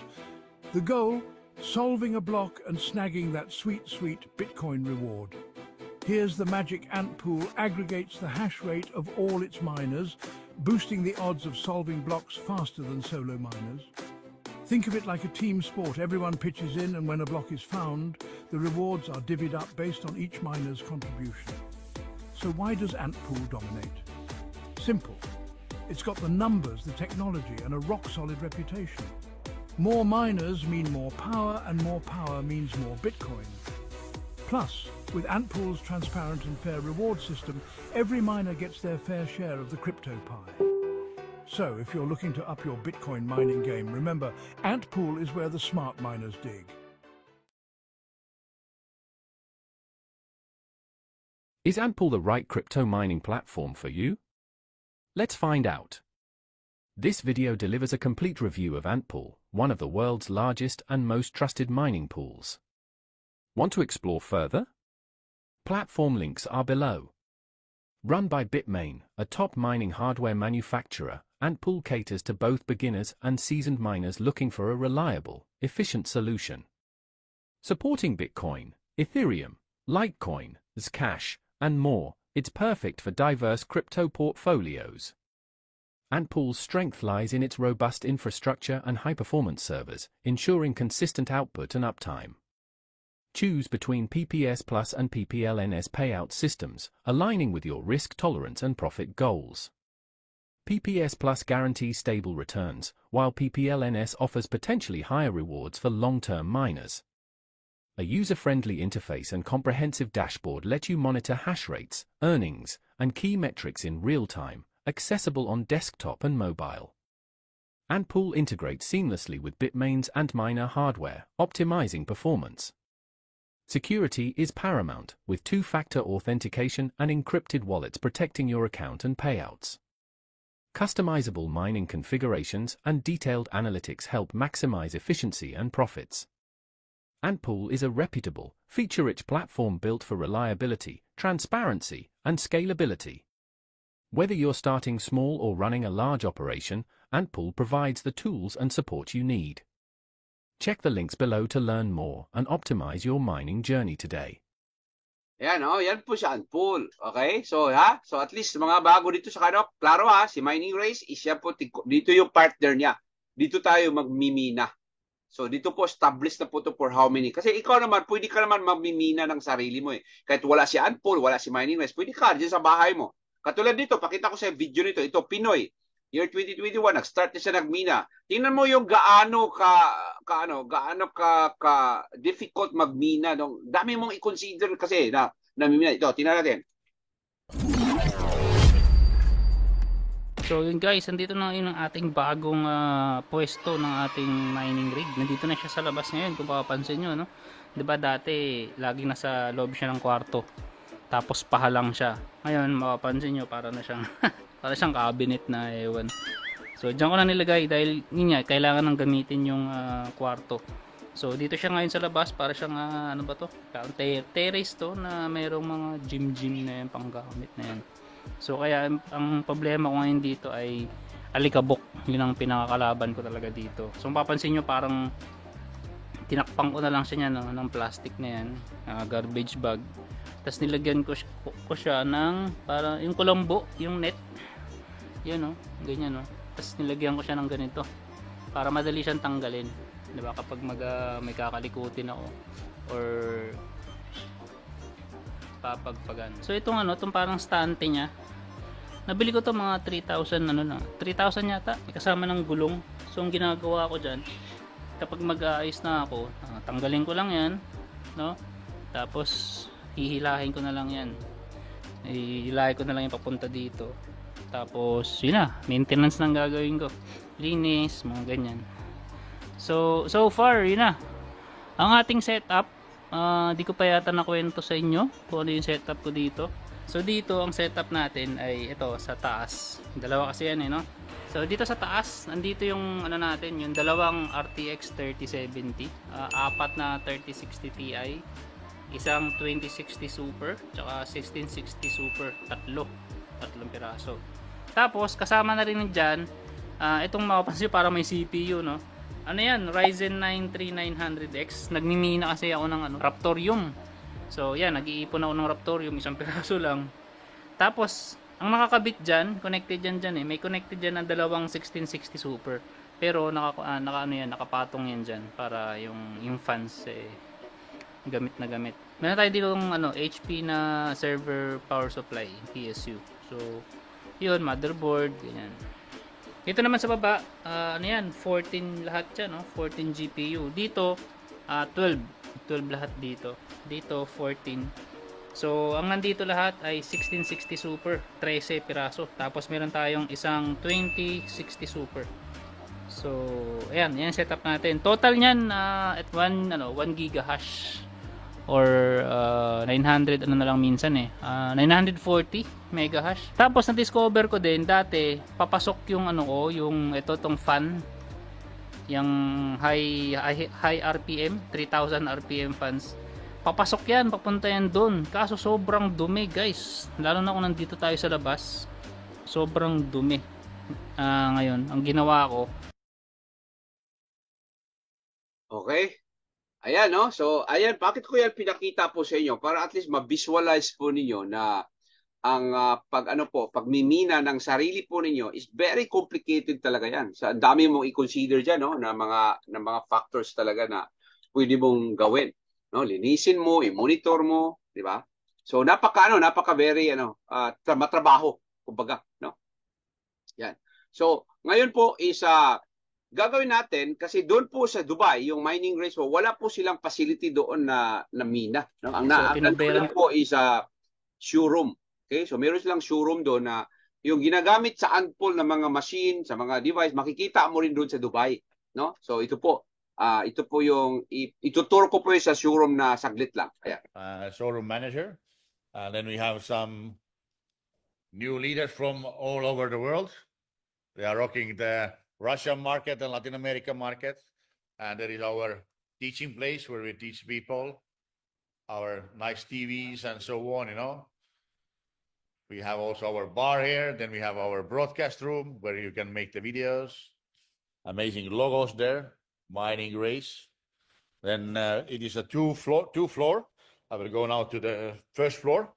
The goal? Solving a block and snagging that sweet, sweet Bitcoin reward. Here's the magic Antpool aggregates the hash rate of all its miners, boosting the odds of solving blocks faster than solo miners. Think of it like a team sport. Everyone pitches in, and when a block is found, the rewards are divvied up based on each miner's contribution. So why does Antpool dominate? Simple. It's got the numbers, the technology, and a rock-solid reputation. More miners mean more power, and more power means more Bitcoin. Plus, with Antpool's transparent and fair reward system, every miner gets their fair share of the crypto pie. So, if you're looking to up your Bitcoin mining game, remember, Antpool is where the smart miners dig. Is Antpool the right crypto mining platform for you? Let's find out. This video delivers a complete review of Antpool, one of the world's largest and most trusted mining pools. Want to explore further? Platform links are below. Run by Bitmain, a top mining hardware manufacturer, Antpool caters to both beginners and seasoned miners looking for a reliable, efficient solution. Supporting Bitcoin, Ethereum, Litecoin, Zcash, and more, it's perfect for diverse crypto portfolios. Antpool's strength lies in its robust infrastructure and high-performance servers, ensuring consistent output and uptime. Choose between PPS Plus and PPLNS payout systems, aligning with your risk tolerance and profit goals. PPS Plus guarantees stable returns, while PPLNS offers potentially higher rewards for long-term miners. A user-friendly interface and comprehensive dashboard let you monitor hash rates, earnings, and key metrics in real time, accessible on desktop and mobile. Antpool integrates seamlessly with Bitmain's Antminer hardware, optimizing performance. Security is paramount, with two-factor authentication and encrypted wallets protecting your account and payouts. Customizable mining configurations and detailed analytics help maximize efficiency and profits. Antpool is a reputable, feature-rich platform built for reliability, transparency, and scalability. Whether you're starting small or running a large operation, Antpool provides the tools and support you need. Check the links below to learn more and optimize your mining journey today. Yan, yan po si Antpool. Okay? So, so at least mga bago dito sa kanok, klaro si Mining Race, siya po, dito yung partner niya. Dito tayo magmimina. So, dito po established na po to for how many? Kasi ikaw naman, pwede ka naman magmimina ng sarili mo eh. Kahit wala si Antpool, wala si Mining Race, pwede ka dyan sa bahay mo. Katulad dito, pakita ko sa video nito, ito Pinoy. Year 2021, nag-start na siya nagmina. Tingnan mo yung gaano ka difficult magmina. Dami mong i-consider kasi na namimina. Ito, tingnan natin. So yun guys, nandito na yung ating bagong pwesto ng ating mining rig. Nandito na siya sa labas ngayon kung papapansin nyo, no? Diba dati, laging nasa loob siya ng kwarto. Tapos pahalang siya. Ngayon, mapapansin nyo, para na siyang para siyang cabinet na ewan. So diyan ko na nilagay dahil niya kailangan nang gamitin yung kwarto. So dito siya ngayon sa labas para siyang ano ba to? Terrace to na mayroong mga gym na yan, panggamit na yan. So kaya ang problema ko ngayon dito ay alikabok. Yun ang pinakakalaban ko talaga dito. So mapapansin nyo parang tinakpang ko na lang siya no, ng plastic na yan, garbage bag. Tapos nilagyan ko siya ng para yung kulambo, yung net. Yan o, ganyan o. Tapos nilagyan ko siya ng ganito para madali siyang tanggalin. Diba kapag may kakalikutin ako or papagpagan. So itong itong parang stante niya. Nabili ko to mga 3,000 3,000 yata, kasama ng gulong. So ang ginagawa ko diyan, kapag mag-aayos na ako, tanggalin ko lang 'yan, no? Tapos hihilahin ko na lang 'yan. Hihilahin ko na lang 'yung papunta dito. Tapos yun na, maintenance nang gagawin ko, linis, mga ganyan. So far yun na ang ating setup. Di ko pa yata nakwento sa inyo kung ano yung setup ko dito. So dito ang setup natin ay ito sa taas. Dalawa kasi yan no. So dito sa taas, nandito yung ano natin, yung dalawang RTX 3070, apat na 3060 Ti, isang 2060 Super, tsaka 1660 Super, tatlong piraso. Tapos kasama na rin diyan, itong mapapansin para may CPU no. Ano yan, Ryzen 9 3900X. Nagmimina kasi ako ng Raptorium. So yan, nag-iipon ako ng Raptorium, isang piraso lang. Tapos ang nakakabit dyan, connected dyan may connected dyan ng dalawang 1660 Super. Pero nakapatong yan dyan para yung fans gamit na gamit. Meron tayo dito HP na server power supply, PSU. So yun, motherboard, ganyan. Dito naman sa baba, 14 lahat yan, 14 GPU. Dito 12 lahat dito. Dito 14. So, ang nandito lahat ay 1660 Super, 13 piraso. Tapos meron tayong isang 2060 Super. So, ayan, yan setup natin. Total niyan at 1 giga hash or 900 na lang minsan 940 mega hash. Tapos na-discover ko din dati, papasok yung yung tong fan, yung high RPM, 3000 RPM fans. Papasok yan, papunta yan doon. Kaso sobrang dumi guys. Lalo na kung nandito tayo sa labas. Sobrang dumi. Ngayon, ang ginawa ko. Okay. Ayan no. So, ayan, bakit ko yan pinakita po sa inyo? Para at least ma-visualize po ninyo na ang pagmimina ng sarili po ninyo is very complicated talaga yan. So, ang dami mong i-consider dyan, no? Na mga factors talaga na pwede mong gawin. No, linisin mo, i-monitor mo, di ba? So napaka very matrabaho, kumbaga, no? Yan. So ngayon po is gagawin natin kasi doon po sa Dubai, yung mining race po, wala po silang facility doon na mina, no? Ang nandun po is showroom. Okay? So meron silang showroom doon na yung ginagamit sa unpool ng mga machine, sa mga device, makikita mo rin doon sa Dubai, no? So ito po yung ituturo ko po yung sa showroom na saglit lang. Ayan. Showroom manager. Then we have some new leaders from all over the world. They are rocking the Russian market and Latin America market. And there is our teaching place where we teach people, our nice TVs and so on, We have also our bar here. Then we have our broadcast room where you can make the videos. Amazing logos there. Mining race. Then it is a two floor. I will go now to the first floor.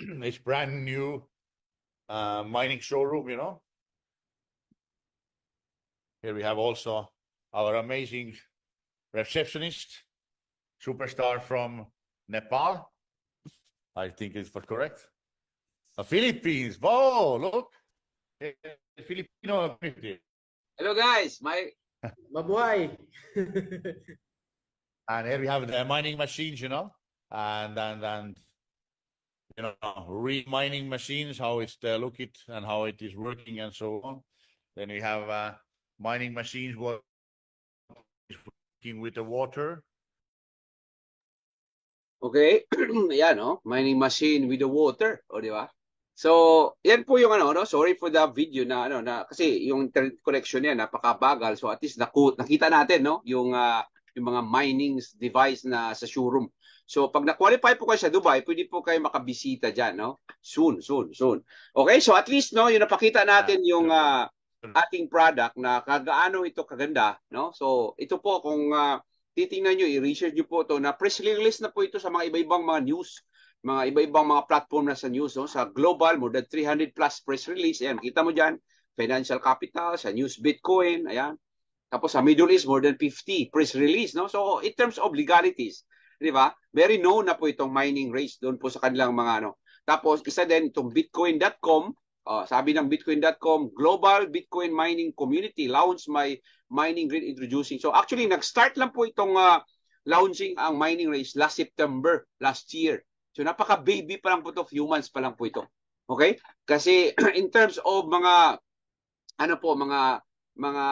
It's brand new mining showroom, Here we have also our amazing receptionist, superstar from Nepal. I think it's correct. Philippines. Oh, look. Filipino. Hello guys, Mabuhay. And here we have the mining machines, and real mining machines, how it's look it and how it is working and so on. Then we have mining machines working with the water. Okay, yan mining machine with the water, di ba? So, yan po yung sorry for the video na kasi yung internet connection niya napakabagal. So at least nakita natin yung mga mining device na sa showroom. So pag na-qualify po kayo sa Dubai, pwede po kayo makabisita diyan, Soon. Okay, so at least yung napakita natin yung ating product na kagaano ito kaganda, So ito po kung titingnan niyo, i-research niyo po to na press release na po ito sa mga iba-ibang mga news, mga iba-ibang mga platform na sa news, sa global, more than 300 plus press release. Ayan, kita mo dyan, Financial Capital, sa News Bitcoin, ayan. Tapos sa Middle East, more than 50 press release, So in terms of legalities, di ba? Very known na po itong mining race doon po sa kanilang mga Tapos isa din itong Bitcoin.com, sabi ng Bitcoin.com, Global Bitcoin Mining Community launch my mining grid introducing. So actually, nag-start lang po itong launching ang mining race last September, last year. So napaka-baby pa lang po ito, few months pa lang po ito. Okay? Kasi in terms of mga mga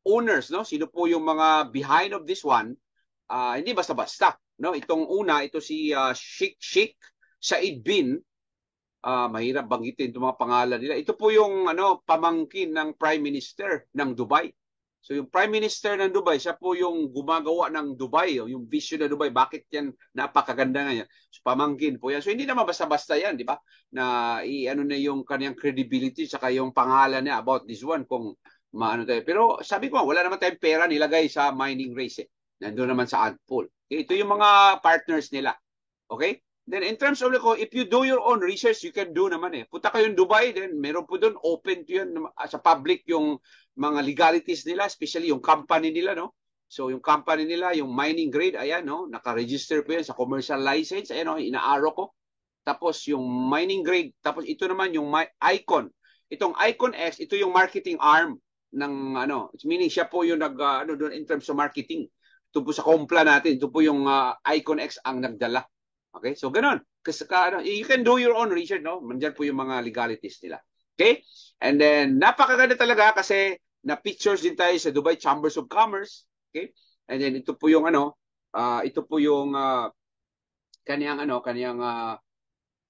owners, sino po yung mga behind of this one, hindi basta-basta, no? Itong una, ito si Sheikh Said bin, mahirap banggitin itong mga pangalan nila. Ito po yung pamangkin ng Prime Minister ng Dubai. So yung Prime Minister ng Dubai, siya po yung gumagawa ng Dubai, yung vision ng Dubai. Bakit yan napakaganda na yan? So pamangkin po yan. So hindi naman basta-basta yan, di ba? Na na yung kanyang credibility saka yung pangalan niya about this one kung maano tayo. Pero sabi ko, wala naman tayong pera nilagay sa mining race. Nandun naman sa Antpool. Okay? Ito yung mga partners nila. Okay? Then in terms of if you do your own research, you can do naman Punta kayo in Dubai, then meron po doon open to yun sa public yung mga legalities nila, especially yung company nila, no? So yung company nila, yung mining grade, ayan, no? Naka-register po yan sa commercial license, ayan, no? Inaaro ko. Tapos yung mining grade, tapos ito naman yung Icon. Itong Icon X, ito yung marketing arm ng meaning siya po yung doon in terms of marketing. Ito po sa Compla natin, ito po yung Icon X ang nagdala. Okay? So, ganun. Kasi, you can do your own research, no? Nandiyan po yung mga legalities nila. Okay? And then, napakaganda talaga kasi na-pictures din tayo sa Dubai Chambers of Commerce. Okay? And then, ito po yung ito po yung kaniyang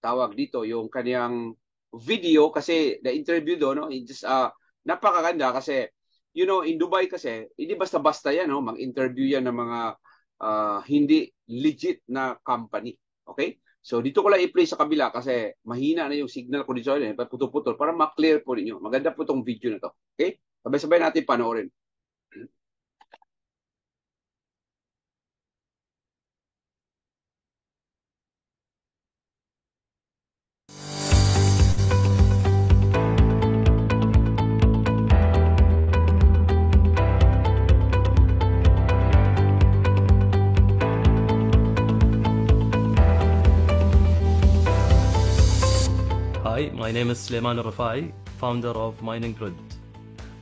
tawag dito, yung kaniyang video kasi na-interview doon, no? Just, napakaganda kasi, in Dubai kasi, hindi basta-basta yan, no? Mag-interview yan ng mga hindi legit na company. Okay? So, dito ko lang i-play sa kabila kasi mahina na yung signal ko dito. Putol-putol para ma-clear po ninyo. Maganda po itong video na to. Okay? Sabay-sabay natin panoorin. Hi, my name is Suleiman Rafai, founder of Mining Grid.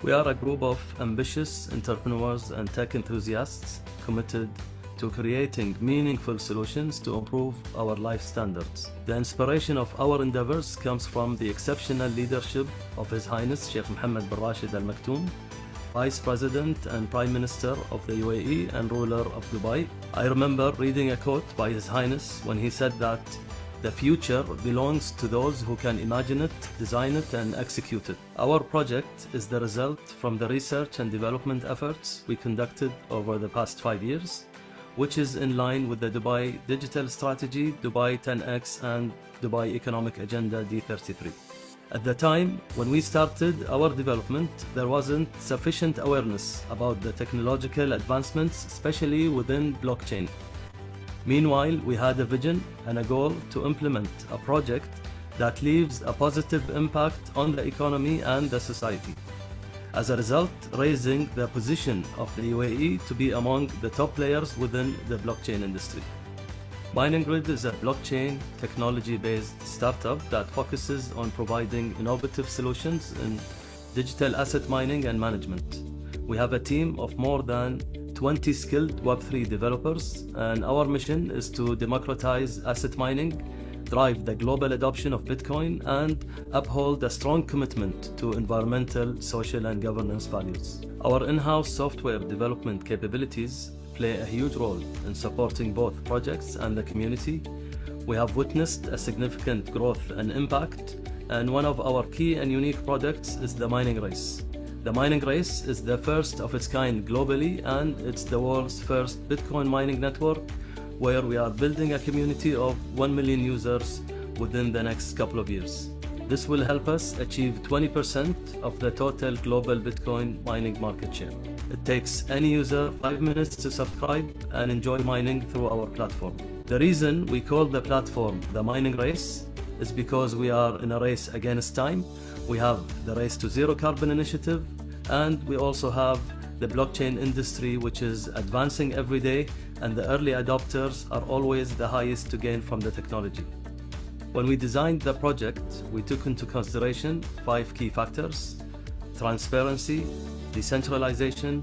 We are a group of ambitious entrepreneurs and tech enthusiasts committed to creating meaningful solutions to improve our life standards. The inspiration of our endeavors comes from the exceptional leadership of His Highness Sheikh Mohammed bin Rashid Al Maktoum, Vice President and Prime Minister of the UAE and ruler of Dubai. I remember reading a quote by His Highness when he said that the future belongs to those who can imagine it, design it, and execute it. Our project is the result from the research and development efforts we conducted over the past 5 years, which is in line with the Dubai Digital Strategy, Dubai 10X, and Dubai Economic Agenda D33. At the time when we started our development, there wasn't sufficient awareness about the technological advancements, especially within blockchain. Meanwhile, we had a vision and a goal to implement a project that leaves a positive impact on the economy and the society. As a result, raising the position of the UAE to be among the top players within the blockchain industry. Mining Grid is a blockchain technology-based startup that focuses on providing innovative solutions in digital asset mining and management. We have a team of more than 20 skilled Web3 developers, and our mission is to democratize asset mining, drive the global adoption of Bitcoin, and uphold a strong commitment to environmental, social, and governance values. Our in-house software development capabilities play a huge role in supporting both projects and the community. We have witnessed a significant growth and impact, and one of our key and unique products is the Mining Race. The Mining Race is the first of its kind globally, and it's the world's first Bitcoin mining network, where we are building a community of 1 million users within the next couple of years. This will help us achieve 20% of the total global Bitcoin mining market share. It takes any user 5 minutes to subscribe and enjoy mining through our platform. The reason we call the platform the Mining Race is because we are in a race against time. We have the Race to Zero Carbon initiative, and we also have the blockchain industry, which is advancing every day, and the early adopters are always the highest to gain from the technology. When we designed the project, we took into consideration 5 key factors: transparency, decentralization,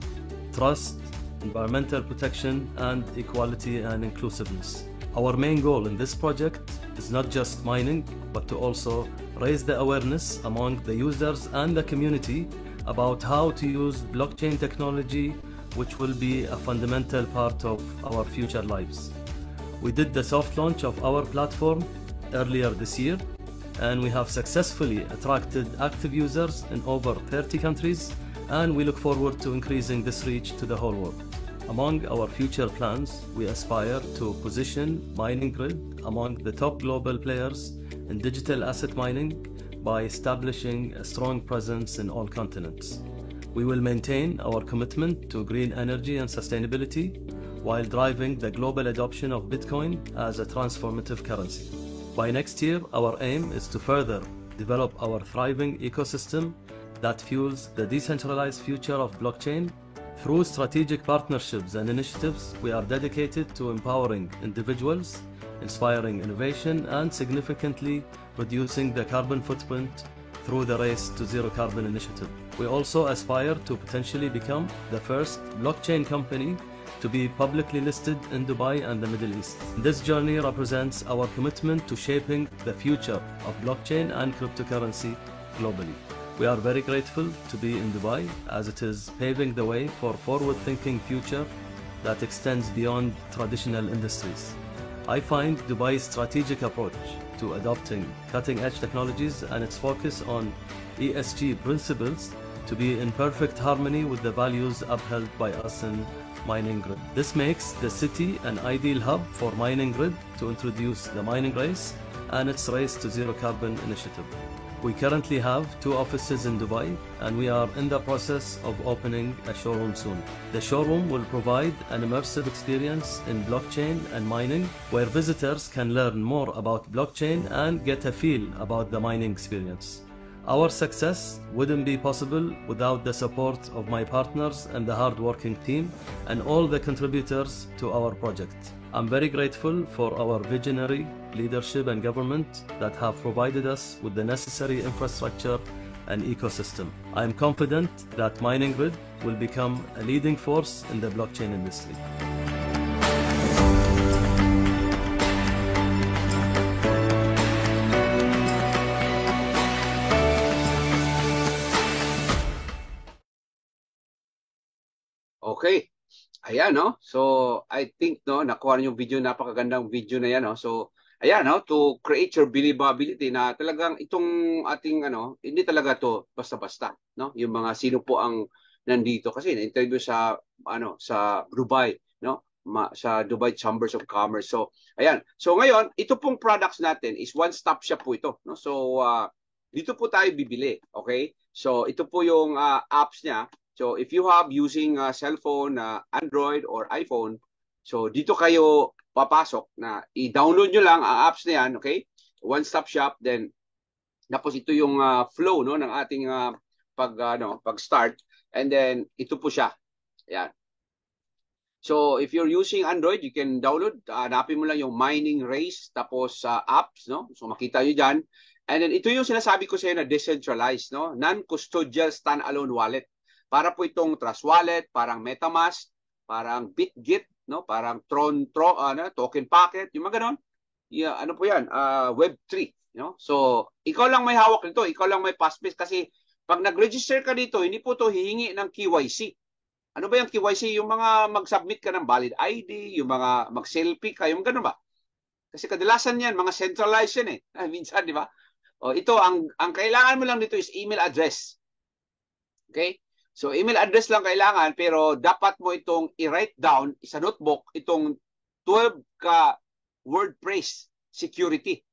trust, environmental protection, and equality and inclusiveness. Our main goal in this project is not just mining, but to also raise the awareness among the users and the community about how to use blockchain technology which will be a fundamental part of our future lives. We did the soft launch of our platform earlier this year, and we have successfully attracted active users in over 30 countries, and we look forward to increasing this reach to the whole world. Among our future plans, we aspire to position Mining Grid among the top global players in digital asset mining by establishing a strong presence in all continents. We will maintain our commitment to green energy and sustainability while driving the global adoption of Bitcoin as a transformative currency. By next year, our aim is to further develop our thriving ecosystem that fuels the decentralized future of blockchain. Through strategic partnerships and initiatives, we are dedicated to empowering individuals, inspiring innovation, and significantly reducing the carbon footprint through the Race to Zero Carbon initiative. We also aspire to potentially become the first blockchain company to be publicly listed in Dubai and the Middle East. This journey represents our commitment to shaping the future of blockchain and cryptocurrency globally. We are very grateful to be in Dubai, as it is paving the way for a forward-thinking future that extends beyond traditional industries. I find Dubai's strategic approach to adopting cutting-edge technologies and its focus on ESG principles to be in perfect harmony with the values upheld by us in Mining Grid. This makes the city an ideal hub for Mining Grid to introduce the mining race and its Race to Zero Carbon initiative. We currently have 2 offices in Dubai, and we are in the process of opening a showroom soon. The showroom will provide an immersive experience in blockchain and mining, where visitors can learn more about blockchain and get a feel about the mining experience. Our success wouldn't be possible without the support of my partners and the hard-working team and all the contributors to our project. I'm very grateful for our visionary leadership and government that have provided us with the necessary infrastructure and ecosystem. I am confident that Mining Grid will become a leading force in the blockchain industry. Okay. Ayan, no? So, I think, no, nakuha niyo yung video, napakagandang video na yan, no? So, ayan, no, to create your believability na talagang itong ating, hindi talaga to basta-basta, no? Yung mga sino po ang nandito. Kasi na-interview sa, sa Dubai, no? Sa Dubai Chambers of Commerce. So, ayan. So, ngayon, ito pong products natin is one-stop shop po ito, no? So, dito po tayo bibili, okay? So, ito po yung apps niya. So, if you have using cellphone, Android or iPhone, so dito kayo papasok na i-download nyo lang ang apps na yan, okay? One-stop shop, then tapos ito yung flow, no, ng ating pag-start, and then ito po siya. Ayan. So, if you're using Android, you can download, hanapin mo lang yung Mining Race, tapos apps, no? So, makita nyo dyan. And then ito yung sinasabi ko sa iyo na decentralized, no? Non-custodial standalone wallet. Para po itong Trust Wallet, parang MetaMask, parang BitGit, no? Parang Token Packet, yung mga ganon. Yeah, ano po yan? Web3, no? So, ikaw lang may hawak nito, ikaw lang may passphrase kasi pag nag-register ka dito, hindi po to hihingi ng KYC. Ano ba yung KYC? Yung mga mag-submit ka ng valid ID, yung mga mag-selfie ka, yung ganon ba? Kasi kadalasan yan, mga centralized yan eh. Minsan, di ba? O, ito, ang kailangan mo lang dito is email address. Okay? So, email address lang kailangan, pero dapat mo itong i-write down sa notebook, itong 12 ka word phrase security.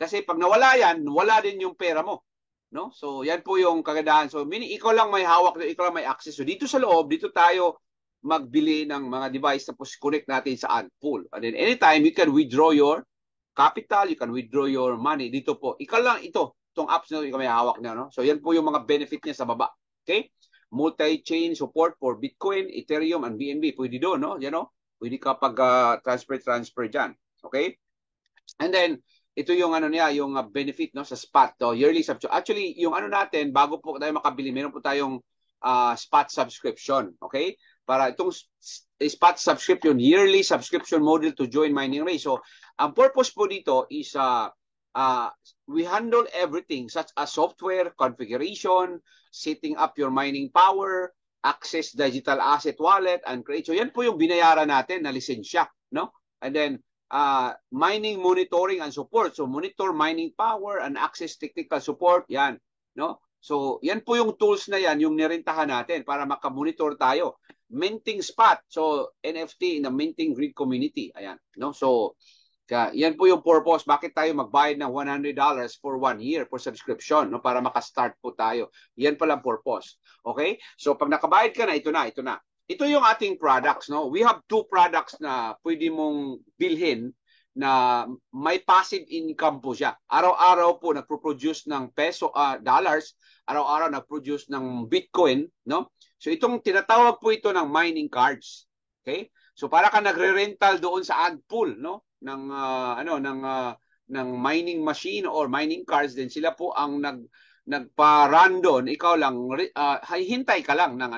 Kasi pag nawala yan, wala din yung pera mo. No? So, yan po yung kagandahan. So, meaning, ikaw lang may hawak, ikaw lang may access. So, dito sa loob, dito tayo magbili ng mga device, tapos connect natin sa Antpool. And then, anytime, you can withdraw your capital, you can withdraw your money. Dito po. Ikaw lang ito, itong apps na ikaw may hawak niya. No? So, yan po yung mga benefit niya sa baba. Okay? Multi-chain support for Bitcoin, Ethereum, and BNB. Pwede doon, no? Yan, no? Pwede kapag transfer dyan. Okay? And then, ito yung niya, yung benefit, no, sa spot, no? Yearly subscription. Actually, yung natin, bago po tayo makabili, meron po tayong spot subscription. Okay? Para itong spot subscription, yearly subscription model to join Mining Race. So, ang purpose po dito is we handle everything such as software, configuration, setting up your mining power, Access Digital Asset Wallet, Uncreate. So yan po yung binayaran natin na lisensya, no? And then mining monitoring and support. So monitor mining power and access technical support, yan, no? So yan po yung tools na yan yung nirentahan natin para makamonitor tayo. Minting spot. So NFT in the minting grid community. Ayan, no? So yan po yung purpose. Bakit tayo magbayad ng $100 for 1 year for subscription, no? Para makastart po tayo. Yan palang purpose. Okay? So pag nakabayad ka na, ito na, ito na. Ito yung ating products, no? We have 2 products na pwede mong bilhin na may passive income po siya. Araw-araw po nagpo-produce ng dollars, araw-araw nag-produce ng Bitcoin, no? So itong tinatawag po ito ng mining cards. Okay? So para ka nagre-rental doon sa Antpool, no? Ng ng mining machine or mining cards, din sila po ang nagpa-run, ikaw lang hintay ka lang ng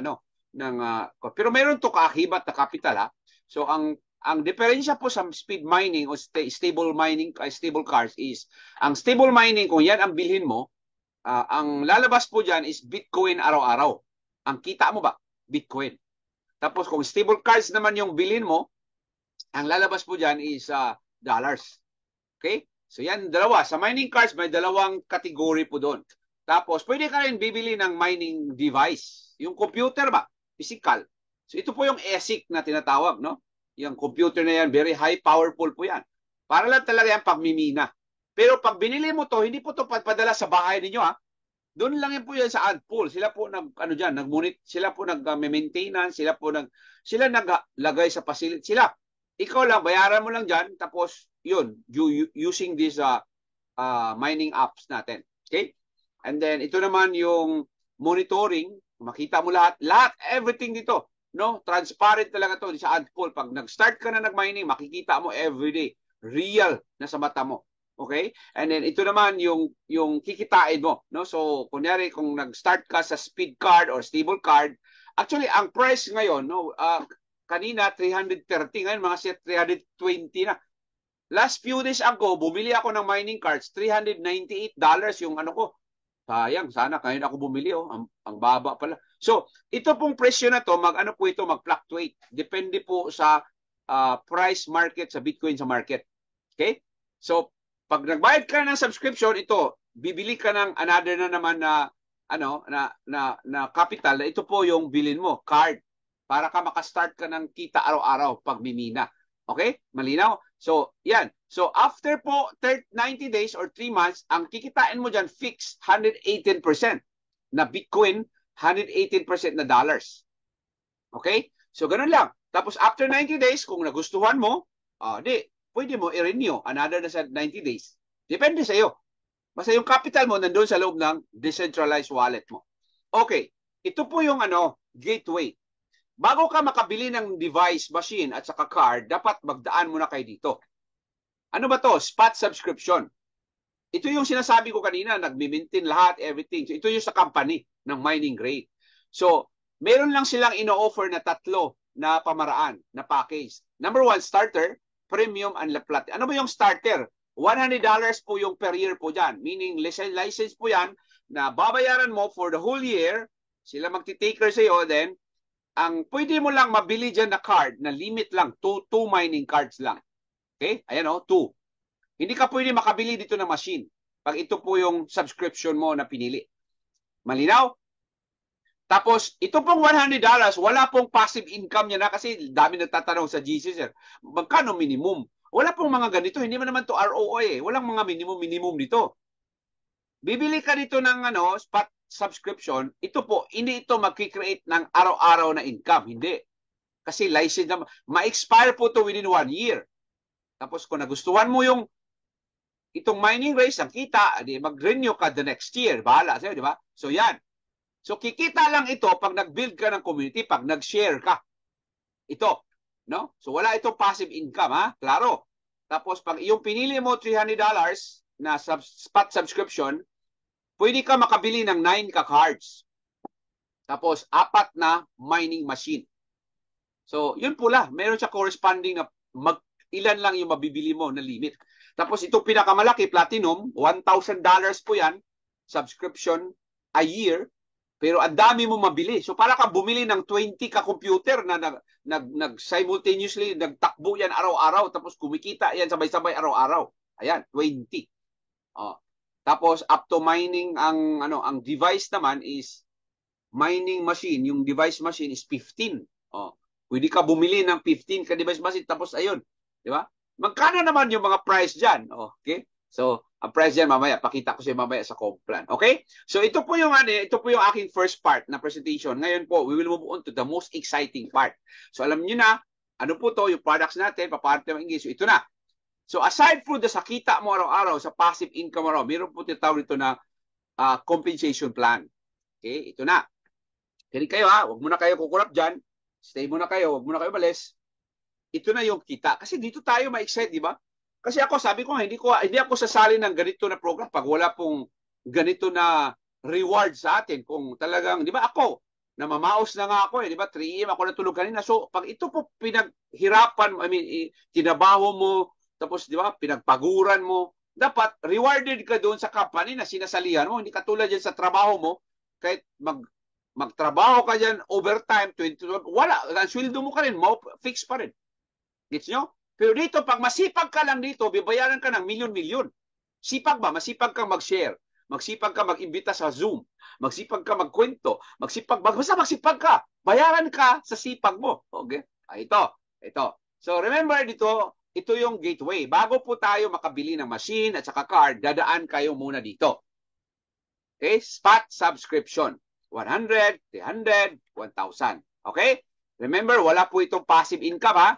pero meron to kaakibat na capital, ha. So ang diferensya po sa speed mining o stable mining, stable cards is ang stable mining, kung yan ang bilhin mo, ang lalabas po diyan is Bitcoin araw-araw. Ang kita mo ba Bitcoin. Tapos kung stable cards naman yung bilhin mo, ang lalabas po diyan is dollars. Okay? So yan, dalawa. Sa mining cards, may dalawang category po doon. Tapos, pwede ka rin bibili ng mining device. Yung computer ba? Physical. So ito po yung ASIC na tinatawag, no? Yung computer na yan, very high powerful po yan. Para lang talaga yan pagmimina. Pero pag binili mo to, hindi po to padala sa bahay ninyo, ha? Doon lang yan po yan sa Antpool. Sila po sila po nag-maintenance, sila naglagay sa facility. Ikaw lang, bayaran mo lang dyan, tapos yun, using these mining apps natin. Okay? And then, ito naman yung monitoring. Makita mo lahat, everything dito. No? Transparent talaga to sa Antpool. Pag nag-start ka na nag-mining, makikita mo everyday. Real na sa mata mo. Okay? And then, ito naman yung kikitain mo. No? So, kunyari, kung nag-start ka sa speed card or stable card, actually, ang price ngayon, no, kanina 330, ngayon mga 320 na. Last few days ago, bumili ako ng mining cards, $398 yung ko. Sayang, sana ngayon ako bumili, ang baba pala. So, ito pong presyo na to, mag-fluctuate. Depende po sa price market, sa Bitcoin sa market. Okay? So, pag nagbayad ka ng subscription, ito, bibili ka ng another na naman na capital, na ito po yung bilin mo, card. Para ka makastart ka ng kita araw-araw pag mimina. Okay? Malinaw? So, yan. So, after po 90 days or 3 months, ang kikitain mo dyan fixed 118% na Bitcoin, 118% na dollars. Okay? So, ganun lang. Tapos, after 90 days, kung nagustuhan mo, pwede mo i-renew another na sa 90 days. Depende sa iyo. Basta yung capital mo nandun sa loob ng decentralized wallet mo. Okay. Ito po yung gateway. Bago ka makabili ng device, machine at saka card, dapat magdaan muna kayo dito. Ano ba to? Spot subscription. Ito yung sinasabi ko kanina, nagmi-maintain lahat, everything. So, ito yung sa company ng mining grade. So, meron lang silang ino-offer na 3 na pamaraan, na package. Number 1, starter, premium, and platinum. Ano ba yung starter? $100 po yung per year po dyan. Meaning, license po yan na babayaran mo for the whole year. Sila magti-taker sa'yo, then, ang pwede mo lang mabili dyan na card, na limit lang, 2 mining cards lang. Okay? Ayan 2. Hindi ka pwede makabili dito ng machine pag ito po yung subscription mo na pinili. Malinaw? Tapos, ito pong $100, wala pong passive income niya na kasi dami nagtatanong sa GC, sir. Magkano minimum? Wala pong mga ganito. Hindi man naman to ROI. Walang mga minimum dito. Bibili ka dito ng spot subscription, ito po, hindi ito mag-create ng araw-araw na income. Hindi. Kasi license na, ma-expire po to within 1 year. Tapos kung nagustuhan mo yung itong mining race, ang kita, mag-renew ka the next year. Bahala sa'yo, di ba? So yan. So kikita lang ito pag nag-build ka ng community, pag nag-share ka. Ito. No? So wala itong passive income, ha? Klaro. Tapos pag yung pinili mo $300 na spot subscription, pwede ka makabili ng 9 ka-cards. Tapos, 4 na mining machine. So, yun pula. Meron siya corresponding na ilan lang yung mabibili mo na limit. Tapos, ito pinakamalaki, platinum, $1,000 po yan. Subscription a year. Pero ang dami mo mabili. So para ka bumili ng 20 ka computer na simultaneously nagtakbo yan araw-araw tapos kumikita yan sabay-sabay araw-araw. Ayan, 20. Oh. Tapos up to mining ang device naman is mining machine, yung device machine is 15. Oh. Pwede ka bumili ng 15 ka device machine tapos ayun, di ba? Magkano naman yung mga price diyan? Okay? So, ang price diyan mamaya pakita ko sa mamaya sa Complan. Okay? So ito po yung aking first part na presentation. Ngayon po, we will move on to the most exciting part. So alam niyo na, ano po to, yung products natin, papaano tayo mag-engage. So ito na. So aside from the sa kita mo araw-araw, sa passive income araw, meron po tinatawag ito na compensation plan. Okay? Ito na. Kaya kayo huwag muna kayo kukulap dyan. Stay muna kayo, huwag muna kayo balis. Ito na yung kita. Kasi dito tayo ma-excite, di ba? Kasi ako, sabi ko, hindi ako sasali ng ganito na program pag wala pong ganito na reward sa atin. Kung talagang, di ba ako, namamaos na nga ako di ba? 3 AM ako natulog kanina. So, pag ito po pinaghirapan, tinabaho mo, tapos, di ba, pinagpaguran mo, dapat rewarded ka doon sa company na sinasalihan mo. Hindi katulad yan sa trabaho mo, kahit magtrabaho ka dyan overtime, 20, wala, ang sweldo mo ka rin, fix pa rin. Gets nyo? Pero dito, pag masipag ka lang dito, bibayaran ka ng milyon-milyon. Sipag ba? Masipag kang mag-share. Magsipag ka mag-imbita sa Zoom. Magsipag ka magkwento. Basta magsipag ka. Bayaran ka sa sipag mo. Okay? Ito. So remember dito, ito yung gateway. Bago po tayo makabili ng machine at saka card, dadaan kayo muna dito. Okay? Spot subscription. 100, 300, 1,000. Okay? Remember, wala po itong passive income ha.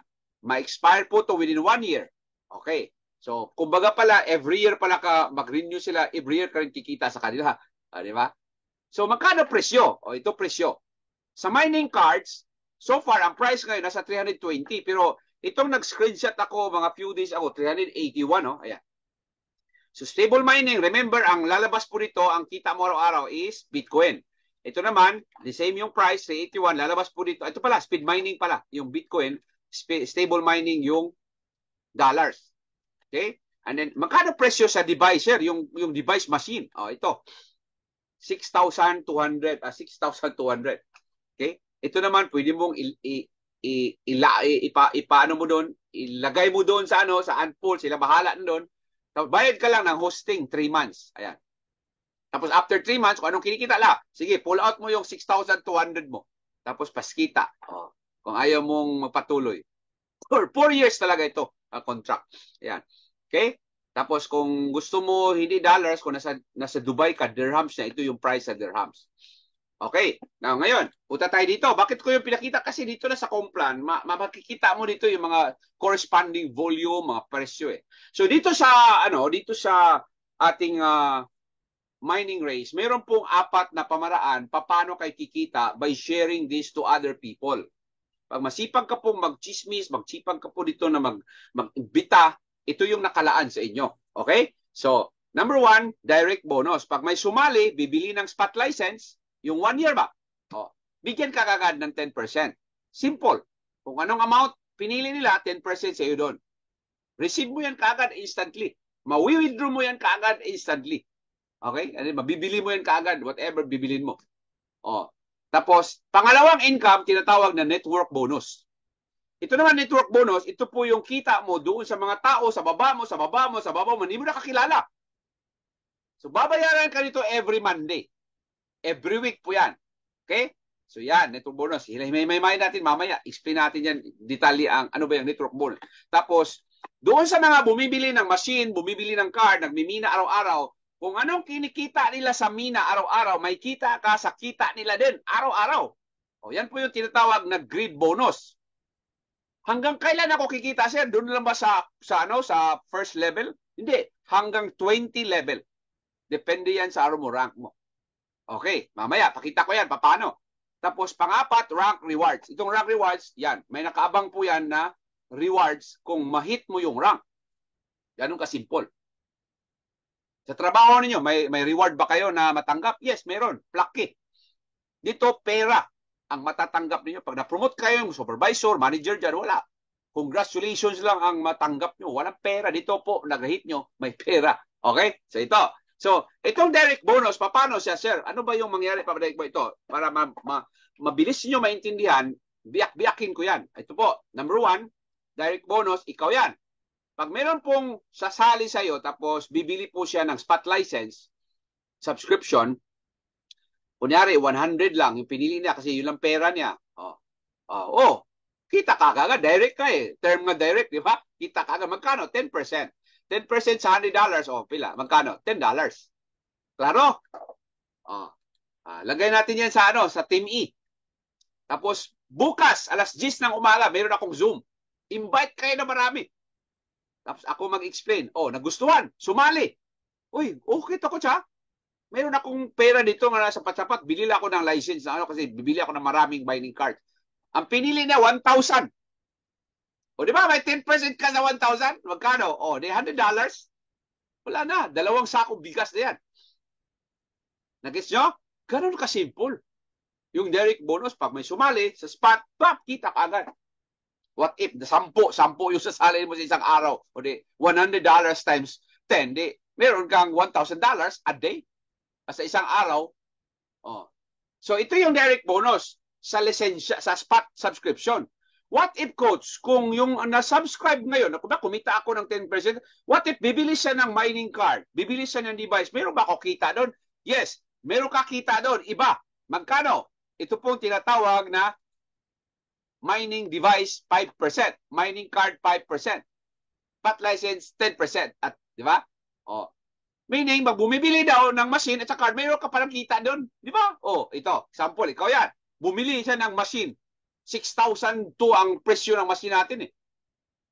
Ma-expire po to within 1 year. Okay. So, kumbaga pala, every year pala mag-renew sila, every year ka rin kikita sa kanila. Di ba? So, magkano presyo? Ito presyo. Sa mining cards, so far, ang price ngayon nasa 320. Pero, itong nag-screenshot ako mga few days ago, 381. Ayan. So, stable mining, remember, ang lalabas po nito, ang kita mo araw-araw is Bitcoin. Ito naman, the same yung price, 381, lalabas po dito. Ito pala, speed mining pala, yung Bitcoin. Stable mining yung dollars. Okay? And then, magkano presyo sa device, sir? Yung device machine. Ito. 6,200. 6,200. Okay? Ito naman, pwede mong ipaano mo doon, ilagay mo doon sa Antpool, sila bahala doon. Tapos, bayad ka lang ng hosting 3 months. Ayan. Tapos, after 3 months, kung anong kinikita sige, pull out mo yung 6,200 mo. Tapos, paskita. Kung ayaw mong magpatuloy. For 4 years talaga ito, contract. Ayan. Okay? Tapos kung gusto mo hindi dollars, kung nasa Dubai ka, dirhams na, ito yung price sa dirhams. Okay. Now, ngayon, punta tayo dito. Bakit ko yung pinakita? Kasi dito na sa Complan, makikita mo dito yung mga corresponding volume, mga presyo So dito sa ating mining race, meron pong 4 na pamaraan paano kayo kikita by sharing this to other people. Pag masipag ka pong mag-chismis, magsipag ka po dito na mag-imbita, ito yung nakalaan sa inyo. Okay? So, number 1, direct bonus. Pag may sumali, bibili ng spot license, yung 1 year ba? Bigyan ka kagad ng 10%. Simple. Kung anong amount pinili nila, 10% sa iyo doon. Receive mo yan kagad instantly. Ma-withdraw mo yan kagad instantly. Okay? And then, mabibili mo yan kagad, whatever bibilin mo. Tapos, pangalawang income, tinatawag na network bonus. Ito naman, network bonus, ito po yung kita mo doon sa mga tao, sa baba mo, hindi mo nakakilala. So, babayaran ka nito every Monday. Every week po yan. Okay? So, yan, network bonus. May natin mamaya. Explain natin yan, detalye ang ano ba yung network bonus. Tapos, doon sa mga bumibili ng machine, bumibili ng card, nagmimina araw-araw, kung anong kinikita nila sa mina araw-araw, may kita ka sa kita nila din araw-araw. Yan po yung tinatawag na grid bonus. Hanggang kailan ako kikita, sir? Doon lang ba sa first level? Hindi. Hanggang 20 level. Depende yan sa rank mo. Okay. Mamaya, pakita ko yan. Paano? Tapos, pang-4, rank rewards. Itong rank rewards, yan. May nakaabang po yan na rewards kung ma-hit mo yung rank. Ganun ka-simple. Sa trabaho ninyo, may reward ba kayo na matanggap? Yes, meron. Plaque. Dito, pera ang matatanggap ninyo. Pag na-promote kayo, yung supervisor, manager dyan, wala. Congratulations lang ang matanggap nyo. Walang pera. Dito po, nag-hit nyo, may pera. Okay? So ito. So, itong direct bonus, paano siya, sir? Ano ba yung mangyari pa direct bonus ito? Para mabilis niyo maintindihan, biyak-biyakin ko yan. Ito po, number 1, direct bonus, ikaw yan. Pag meron pong sasali sa'yo, tapos bibili po siya ng spot license, subscription, kunyari, 100 lang yung pinili niya kasi yun lang pera niya. Kita ka agad, direct ka eh. Term nga direct, di ba? Kita ka agad. Magkano? 10%. 10% sa $100, pila. Magkano? $10. Klaro? Lagay natin yan sa sa Team E. Tapos, bukas, alas 10 ng umaga, meron akong Zoom. Invite kayo na marami. Tapos ako mag-explain. Nagustuhan. Sumali. Uy, okay to ko siya. Meron akong pera dito nga sapat-sapat. Bili ako ng license na kasi bibili ako ng maraming mining card. Ang pinili niya, 1,000. Di ba? May 10% ka sa 1,000? Magkano? Di $100. Wala na. 2 sakong bigas na yan. Nag-gets nyo? Ganun ka-simple. Yung direct bonus, pag may sumali, sa spot, kita ka agad. What if, 10 yung sasali mo sa isang araw? $100 times 10, meron kang $1,000 a day. Sa isang araw. So, ito yung direct bonus sa lisensya, sa spot subscription. What if, coach, kung yung na-subscribe ngayon, kumita ako ng 10%, what if bibili siya ng mining card, bibili siya ng device, meron ba ako kita doon? Yes, meron ka kita doon. Iba. Magkano? Ito pong tinatawag na mining device 5%, mining card 5%, spot license 10%. At, di ba? Meaning, bumibili daw ng machine at sa card, mayroon ka parang kita doon. Di ba? Ito, example, ikaw yan. Bumili siya ng machine. 6,000 to ang presyo ng machine natin eh.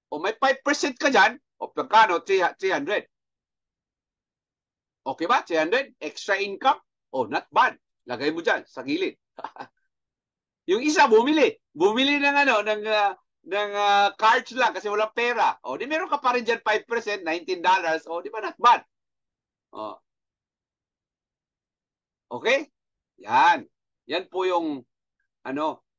May 5% ka dyan, pagkano? 300. Okay ba? 300? Extra income? Not bad. Lagay mo dyan, sa gilid. Yung isa, bumili ng ng cards lang kasi walang pera. Di meron ka pa rin dyan 5%, $19. Di ba not bad? Okay? Yan. Yan po yung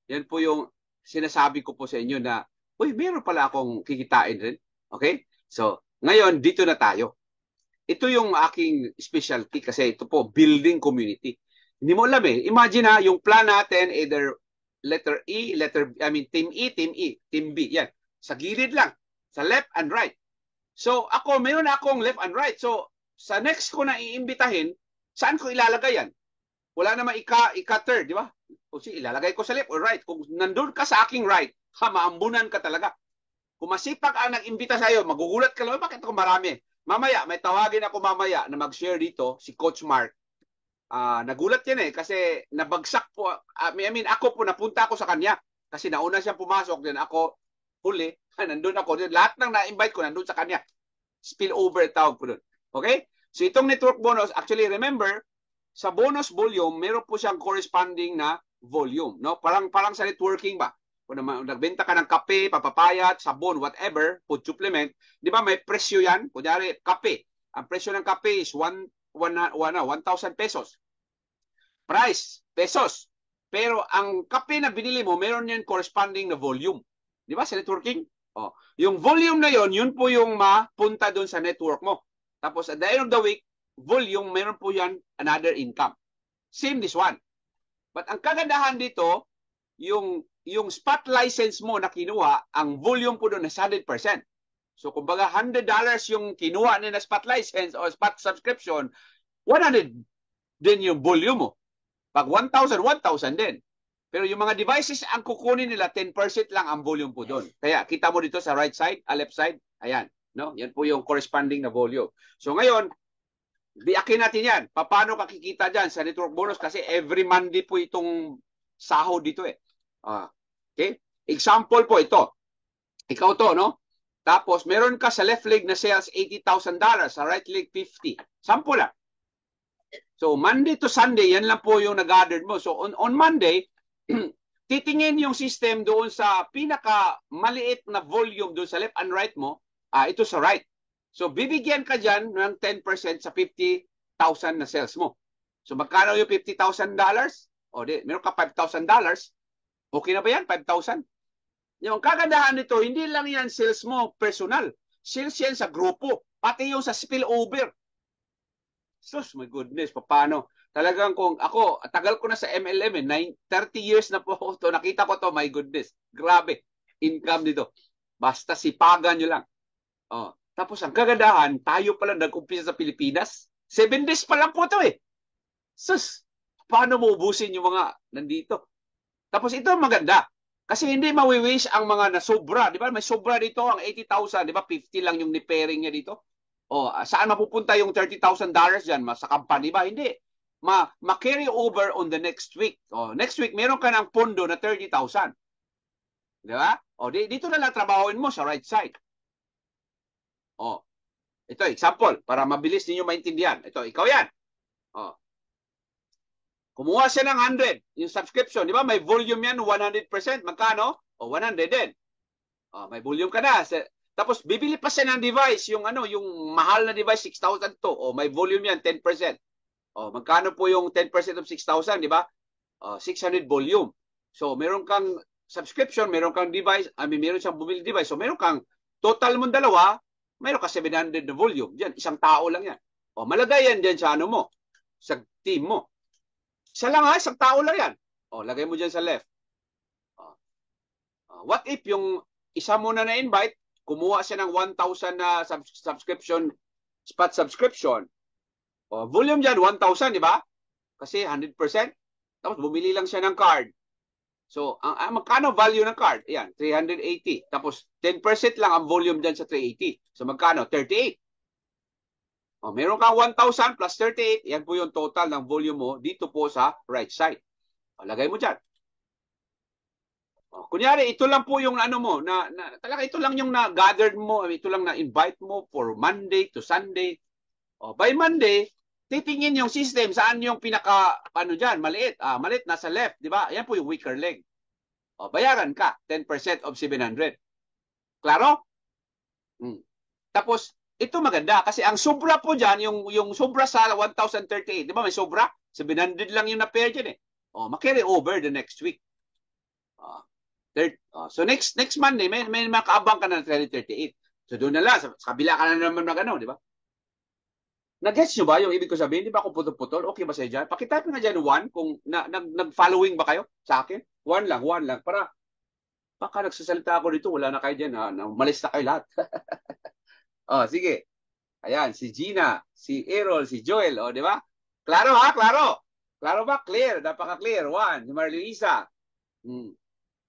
yan po yung sinasabi ko po sa inyo na, meron pala akong kikitain rin. Okay? So, ngayon, dito na tayo. Ito yung aking specialty kasi ito po, building community. Hindi mo alam eh. Imagine yung plan natin, either letter E, Team E, Team B. Yan. Sa gilid lang. Sa left and right. So, meron akong left and right. So, sa next ko na iimbitahin, saan ko ilalagay yan? Wala naman ika-third, di ba? Ilalagay ko sa left or right. Kung nandun ka sa aking right, maambunan ka talaga. Kung masipag ang nag-imbita sa'yo, magugulat ka lang, bakit ako marami? Mamaya, may tawagin ako mamaya na mag-share dito, si Coach Mark. Nagulat yan eh, kasi nabagsak po. Ako po, napunta ako sa kanya. Kasi nauna siyang pumasok, din ako huli. Nandun ako. Lahat ng na-invite ko, nandun sa kanya. Spillover tawag po doon. Okay? So itong network bonus, actually remember, sa bonus volume, meron po siyang corresponding na volume. No? Parang sa networking ba? Kung nagbenta ka ng kape, papapayat, sabon, whatever, food supplement, di ba may presyo yan? Kunyari, kape. Ang presyo ng kape is 1,000 pesos. Price, pesos. Pero ang kape na binili mo, meron yan corresponding na volume. Di ba sa networking? Yung volume na yon, yun po yung mapunta doon sa network mo. Tapos at the end of the week, volume, meron po yan another income. Same this one. But ang kagandahan dito, yung spot license mo na kinuha, ang volume po doon is 100%. So kumbaga $100 yung kinuha nila spot license o spot subscription, 100 din yung volume mo. Pag 1,000, 1,000 din. Pero yung mga devices, ang kukunin nila, 10% lang ang volume po doon. Kaya kita mo dito sa right side, left side, ayan. No? Yan po yung corresponding na volume. So ngayon, biyakin natin yan. Paano ka kikita dyan sa network bonus? Kasi every Monday po itong sahod dito eh. Okay? Example po ito. Ikaw to, no? Tapos, meron ka sa left leg na sales $80,000, sa right leg 50. Sample lang. So, Monday to Sunday, yan lang po yung nag-gathered mo. So, on Monday, titingin yung system doon sa pinaka-maliit na volume doon sa left and right mo, ito sa right. So, bibigyan ka dyan ng 10% sa 50,000 na sales mo. So, magkano yung $50,000? Meron ka $5,000. Okay na ba yan? 5,000? Yung kagandahan nito, hindi lang yan sales mo personal. Sales yan sa grupo. Pati yung sa spillover. Sus, my goodness, paano? Talagang kung ako, tagal ko na sa MLM, 30 years na po ako to. Nakita ko to, my goodness. Grabe, income dito. Basta sipagan nyo lang. Oh. Tapos ang kagandahan, tayo pala nag-umpisa sa Pilipinas. 7 days pa lang po to eh. Sus, paano mo ubusin yung mga nandito? Tapos ito maganda. Kasi hindi mawi-wish ang mga nasobra. Di ba? May sobra dito, ang 80,000. Di ba? 50 lang yung ni-pairing niya dito. O, saan mapupunta yung $30,000 dyan? Sa company ba? Hindi. Ma-carry over on the next week. O, next week, meron ka ng pondo na 30,000. Di ba? O, dito na lang trabahoin mo sa right side. O, ito, example, para mabilis ninyo maintindihan. Ito, ikaw yan. O, kumuha siya ng 100, yung subscription. Di ba? May volume yan, 100%. Magkano? O, 100 din. O, may volume ka na. Tapos, bibili pa siya ng device, yung mahal na device, 6,000 to. O, may volume yan, 10%. O, magkano po yung 10% of 6,000, di ba? 600 volume. So, meron kang subscription, meron kang device, meron siyang bumili device. So, meron kang, total mong dalawa, meron ka 700 na volume. Diyan, isang tao lang yan. O, malagay yan dyan sa mo, sa team mo. Isa lang ha, isang tao lang yan. O, lagay mo dyan sa left. What if yung isa mo na na-invite, kumuha siya ng 1,000 na subscription, spot subscription. O, volume dyan, 1,000, di ba? Kasi 100%. Tapos bumili lang siya ng card. So, magkano value ng card? Ayan, 380. Tapos 10% lang ang volume dyan sa 380. So, magkano? 38. O, meron kang 1,000 plus 38. Yan po yung total ng volume mo dito po sa right side. O, lagay mo dyan. Kunyari, ito lang po yung mo, talaga ito lang yung na-gathered mo, ito lang na-invite mo for Monday to Sunday. O, by Monday, titingin yung system, saan yung pinaka, dyan, maliit. Maliit, nasa left, di ba? Yan po yung weaker leg. O, bayaran ka, 10% of 700. Klaro? Tapos, ito maganda, kasi ang sobra po dyan, yung sobra sa 1,038, di ba may sobra? 700 lang yung na-pair dyan eh. O, ma-carry over the next week. So next Monday, may makaabang ka na ng 38. So doon na lang, sa kabila ka na naman di ba? Nag-gets nyo ba yung ibig ko sabihin? Di ba ako putol-putol? Okay ba sa'yo dyan? Pakitype nga dyan 1 kung nag-following ba kayo sa akin? 1 lang. Para baka nagsasalita ako dito, wala na kayo dyan. Umalis na kayo lahat. Sige. Ayan, si Gina, si Errol, si Joel. Di ba? Klaro ha? Klaro. Klaro ba? Clear. Napaka-clear. 1. Si Marluisa.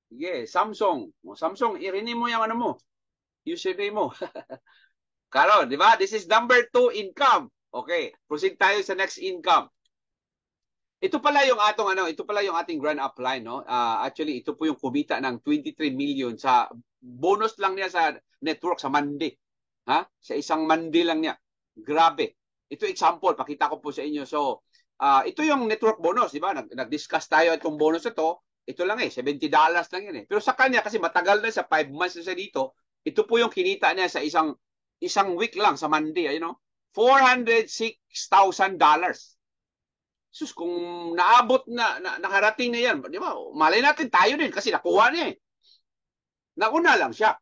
Sige, Samsung. Samsung, i-renew mo yung mo. Username mo. Klaro, di ba? This is number 2 income. Okay, proceed tayo sa next income. Ito pala yung ating grand upline, no? Actually, ito po yung kumita ng 23 million sa bonus lang niya sa network sa Monday. Ha? Sa isang Monday lang niya. Grabe. Ito example, pakita ko po sa inyo. So, ito yung network bonus, di ba? Nag-discuss tayo itong bonus ito. Ito lang $70 lang yan eh. Pero sa kanya, kasi matagal na sa 5 months na siya dito, ito po yung kinita niya sa isang week lang sa Monday, $406,000. Sus, kung naabot nakarating na yan, di ba? Malay natin tayo din kasi nakuha niya eh. Nauna lang siya.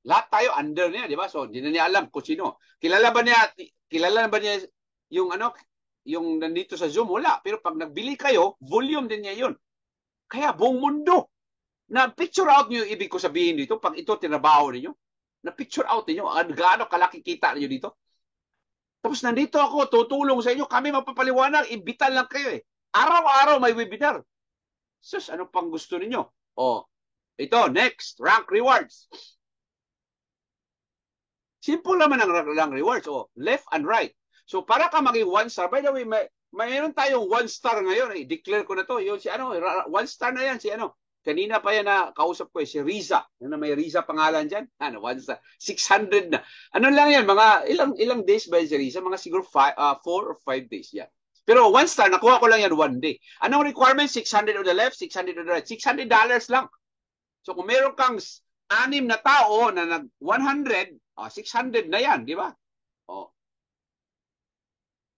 Lahat tayo under niya, di ba? So, hindi na niya alam kung sino. Kilala ba niya yung nandito sa Zoom? Wala. Pero pag nagbili kayo, volume din niya yun. Kaya buong mundo, na-picture out niyo yung ibig ko sabihin dito, pag ito tinabaho ninyo, na-picture out niyo, gaano kalaki kita niyo dito. Tapos nandito ako, tutulong sa inyo, kami mapapaliwanag, imbitan lang kayo eh. Araw-araw may webinar. Sus, ano pang gusto ninyo? Ito, next, rank rewards. Simple naman ang rank rewards. Left and right. So, para ka maging 1 star, by the way, mayroon tayong 1 star ngayon. Declare ko na to. Yung 1 star na yan. Kanina pa yan na kausap ko si Riza. May Riza pangalan dyan. 1 star. 600 na. Ano lang yan? Mga ilang days ba yan si Riza? Mga siguro 4 or 5 days yan. Pero 1 star, nakuha ko lang yan 1 day. Anong requirement? 600 on the left, 600 on the right. $600 lang. So kung meron kang 6 na tao na nag 100, 600 na yan, di ba?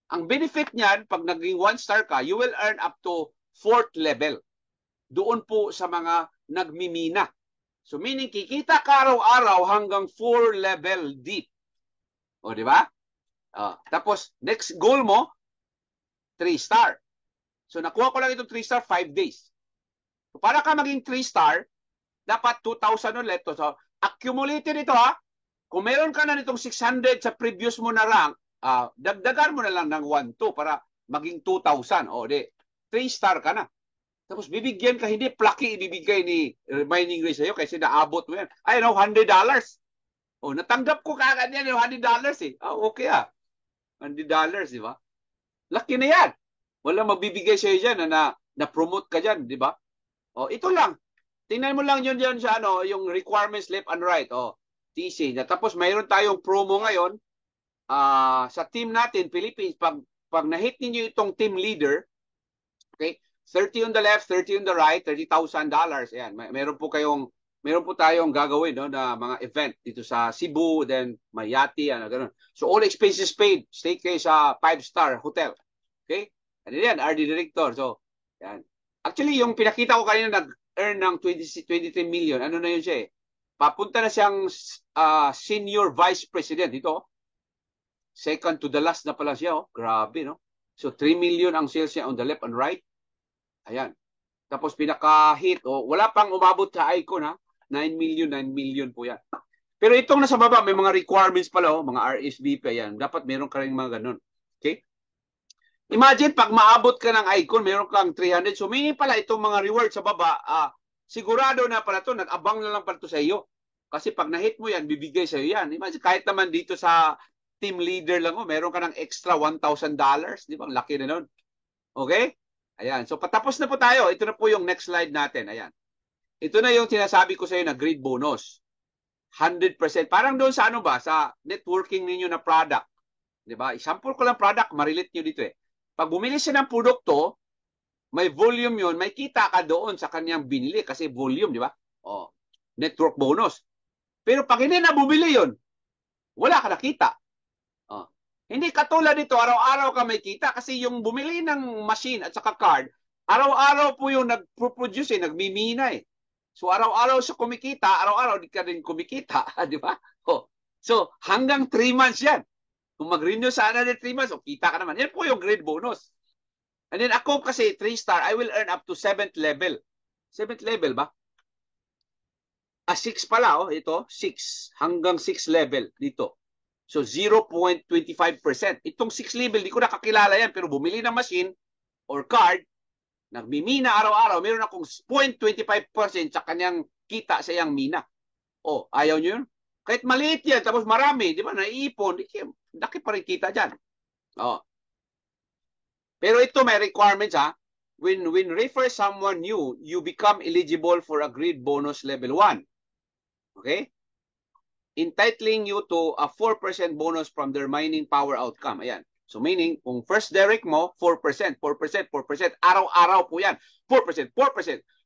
Ang benefit niyan, pag naging 1 star ka, you will earn up to 4th level. Doon po sa mga nagmimina. So meaning, kikita ka araw-araw hanggang 4 level deep. Di ba? Tapos, next goal mo, 3-star. So, nakuha ko lang itong 3-star, 5 days. So, para ka maging 3-star, dapat 2,000 ulit. So, accumulated ito ha. Kung meron ka na nitong 600 sa previous mo na rank, dagdagan mo na lang ng 1-2 para maging 2,000. O, di, 3-star ka na. Tapos bibigyan ka, hindi plucky ibibigay ni Mining Ray sa'yo kasi naabot mo yan. I know, $100. O, natanggap ko kagad yan yung $100 eh. Okay $100, di ba? Laki na yan. Walang mabibigay sa'yo dyan na-promote ka dyan, di ba? O, ito lang. Tingnan mo lang yun dyan sa yung requirements left and right. O, TC. Tapos mayroon tayong promo ngayon sa team natin, Philippines. Pag na-hit ninyo itong team leader, okay, 30 on the left, 30 on the right, $30,000. Ayan, meron po tayong gagawin na mga event dito sa Cebu, then Mayati, ganun. So all expenses paid. Stay kayo sa 5-star hotel. Okay? Ano yan? RD Director. So, yan. Actually, yung pinakita ko kanina nag-earn ng 23 million. Ano na yun siya eh? Papunta na siyang senior vice president. Ito, second to the last na pala siya. Grabe, no? So, 3 million ang sales niya on the left and right. Ayan. Tapos pinaka-hit, wala pang umabot sa icon ha. 9 million po yan. Pero itong nasa baba, may mga requirements pala, mga RSVP, ayan. Dapat meron ka rin mga ganun. Okay? Imagine, pag maabot ka ng icon, meron kang 300. So, may pala itong mga rewards sa baba, sigurado na pala to, nag-abang na lang pala to sa iyo. Kasi pag na-hit mo yan, bibigay sa iyo yan. Imagine, kahit naman dito sa team leader lang, meron ka ng extra $1,000. Di ba? Laki na nun. Okay? Ayan. So, patapos na po tayo. Ito na po yung next slide natin. Ayan. Ito na yung sinasabi ko sa iyo na grade bonus. 100%. Parang doon sa sa networking ninyo na product. Diba? I-sample ko lang product, marilit nyo dito eh. Pag bumili siya ng produkto, may volume yun, may kita ka doon sa kanyang binili kasi volume, di ba? Network bonus. Pero pag hindi na bumili yun, wala ka nakita. Hindi katulad dito, araw-araw ka may kita kasi yung bumili ng machine at saka card, araw-araw po yung nag-produce nagmimina eh. So araw-araw siya kumikita, araw-araw di ka rin kumikita, di ba? So hanggang 3 months yan. Kung mag-renew sa another 3 months, kita ka naman. Yan po yung grade bonus. And then ako kasi 3-star, I will earn up to 7th level. 7th level ba? 6 pala, ito, 6. Hanggang 6 level dito. So, 0.25%. Itong 6 level, di ko nakakilala yan. Pero bumili ng machine or card, nagmimina araw-araw, meron akong 0.25% sa kanyang kita sa iyang mina. Ayaw nyo yun? Kahit maliit yan, tapos marami, di ba, naiipon, laki pa rin kita dyan. Pero ito may requirements ha. When refer someone new, you become eligible for a grade bonus level 1. Okay? Entitling you to a 4% bonus from their mining power outcome. Ayan. So meaning, kung first direct mo, 4%. Araw-araw po yan. 4%.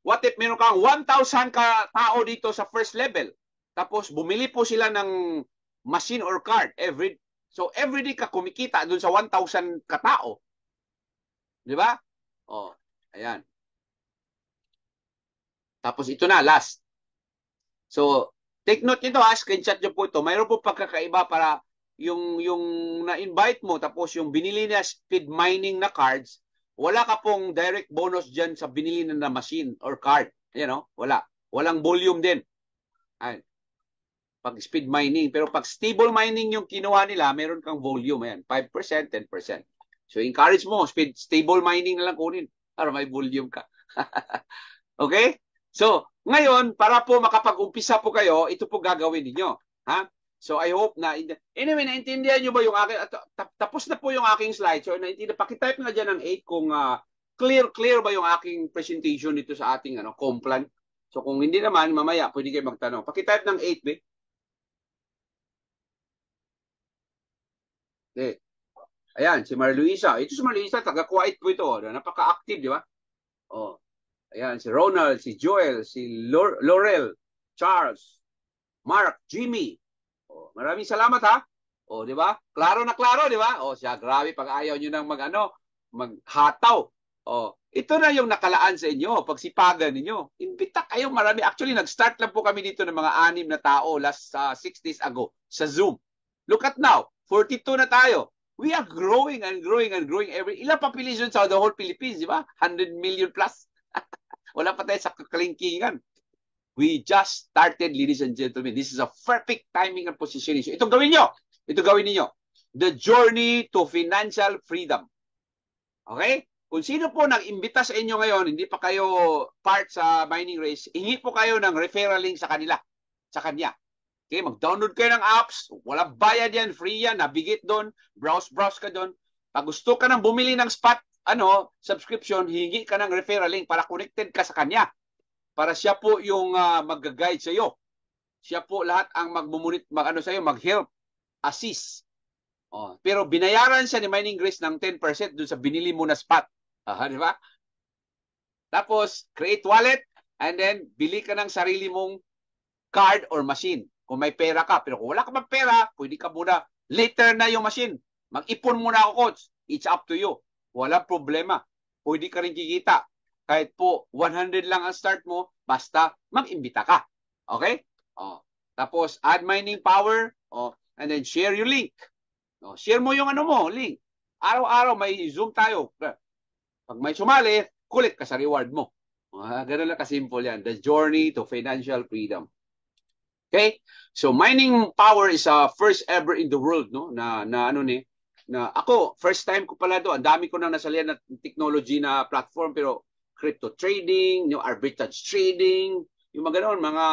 What if meron kang 1,000 ka tao dito sa first level? Tapos bumili po sila ng machine or card. So every day ka kumikita dun sa 1,000 ka tao. Di ba? Ayan. Tapos ito na, last. So, take note nito ha, screenshot nyo po ito. Mayroon po pagkakaiba para yung na-invite mo, tapos yung binili na speed mining na cards, wala ka pong direct bonus dyan sa binili na machine or card. Ayan wala. Walang volume din. Ayan. Pag speed mining. Pero pag stable mining yung kinuha nila, meron kang volume. Ayan, 5%, 10%. So, encourage mo, stable mining na lang kunin para may volume ka. Okay? So, ngayon, para po makapag-umpisa po kayo, ito po gagawin ninyo. Ha? So, I hope na, anyway, naintindihan nyo ba yung aking, tapos na po yung aking slide. So, naintindihan, pakitype nga dyan ng 8 kung clear ba yung aking presentation dito sa ating Complan. So, kung hindi naman, mamaya, pwede kayo magtanong. Pakitype ng 8, be. Okay. Ayan, si Marluisa. Ito si Marluisa, taga-Kuwait po ito. Napaka-active, di ba? Ayan, si Ronald, si Joel, si Laurel, Charles, Mark, Jimmy. Maraming salamat ha. Di ba? Klaro na klaro, di ba? Siya, grabe, pag ayaw nyo nang maghataw. Ito na yung nakalaan sa inyo, pagsipagan ninyo. Imbita kayo, marami. Actually, nag-start lang po kami dito ng mga 6 na tao last 6 days ago sa Zoom. Look at now, 42 na tayo. We are growing and growing and growing ilang population sa the whole Philippines, di ba? 100 million plus. Wala pa tayo sa kakalingkingan. We just started, ladies and gentlemen. This is a perfect timing and positioning. So, ito gawin nyo. Ito gawin niyo. The journey to financial freedom. Okay? Kung sino po nag-imbita sa inyo ngayon, hindi pa kayo part sa mining race, hingi po kayo ng referral link sa kanila, sa kanya. Okay, mag-download kayo ng apps, walang bayad yan, free yan, navigate doon, browse ka doon. Pag gusto ka nang bumili ng spot, subscription, hingi ka ng referral link para connected ka sa kanya. Para siya po yung mag-guide sa iyo. Siya po lahat ang mag-help, assist. Pero binayaran siya ni Mining Grace ng 10% doon sa binili mo na spot. Di ba? Tapos, create wallet and then bili ka ng sarili mong card or machine. Kung may pera ka. Pero kung wala ka mang pera, pwede ka muna. Later na yung machine. Mag-ipon muna ako, coach. It's up to you. Walang problema. Pwede ka rin kikita. Kahit po 100 lang ang start mo, basta mag-imbita ka. Okay? Tapos, add mining power. And then share your link. Share mo yung link. Araw-araw may Zoom tayo. Pag may sumali, kulit ka sa reward mo. Ganun lang kasimple yan. The journey to financial freedom. Okay? So mining power is first ever in the world, no? Na ako first time ko pala do. Ang dami ko nang nasalihan na technology na platform, pero crypto trading, arbitrage trading, yung mga ganoon, mga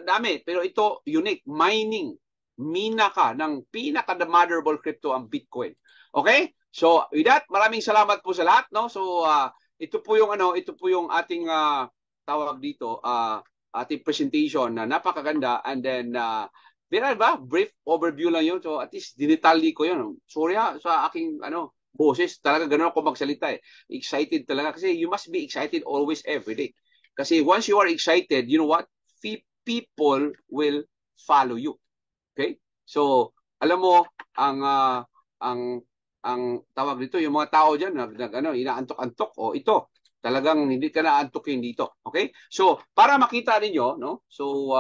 dami, pero ito unique, mining. Mina ka ng pinaka-motherable crypto ang Bitcoin. Okay? So, with that, maraming salamat po sa lahat, no? So, ito po yung ating tawag dito, ating presentation na napakaganda, and then brief overview lang yun. So, at least dinitali ko yun. Sorry sa aking boses, talaga ganoon ako magsalita eh. Excited talaga kasi you must be excited always every day. Kasi once you are excited, you know what? People will follow you. Okay? So, alam mo ang tawag dito, yung mga tao diyan inaantok-antok, ito talagang hindi ka naantokin dito. Okay? So, para makita ninyo, no? So,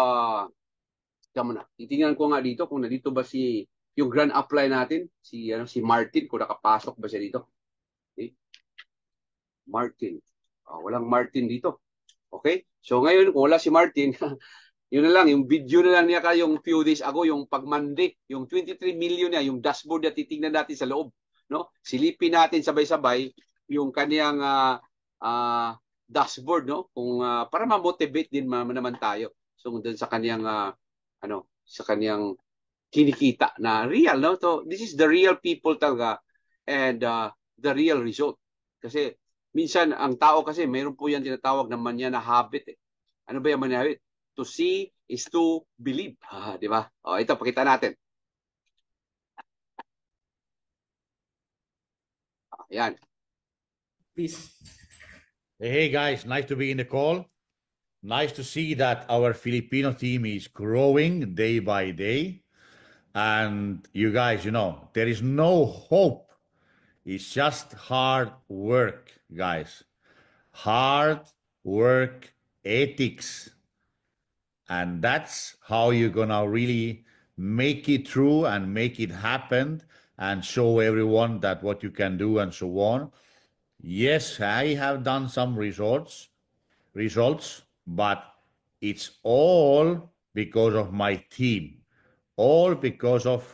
titingnan ko nga dito kung nandito ba yung grand apply natin, si Martin, kung nakapasok ba siya dito. Okay? Martin. Walang Martin dito. Okay? So, ngayon, kung wala si Martin, yun na lang, yung video na lang niya yung few days ago, yung pag-Monday, yung 23 million niya, yung dashboard na titingnan natin sa loob. No? Silipin natin sabay-sabay yung kaniyang dashboard, no? Kung para ma-motivate din naman tayo. So doon sa kaniyang sa kaniyang kinikita na real, no? So this is the real people talaga, and the real result. Kasi minsan ang tao kasi mayroon po yan tinatawag na manya na habit eh. Ano ba yung manya habit? To see is to believe. Di ba? Ito pakita natin. Yan. Please. Hey guys, nice to be in the call. Nice to see that our Filipino team is growing day by day. And you guys, there is no hope. It's just hard work, guys. Hard work ethics. And that's how you're gonna really make it through and make it happen and show everyone that what you can do and so on. Yes, I have done some results, but it's all because of my team. All because of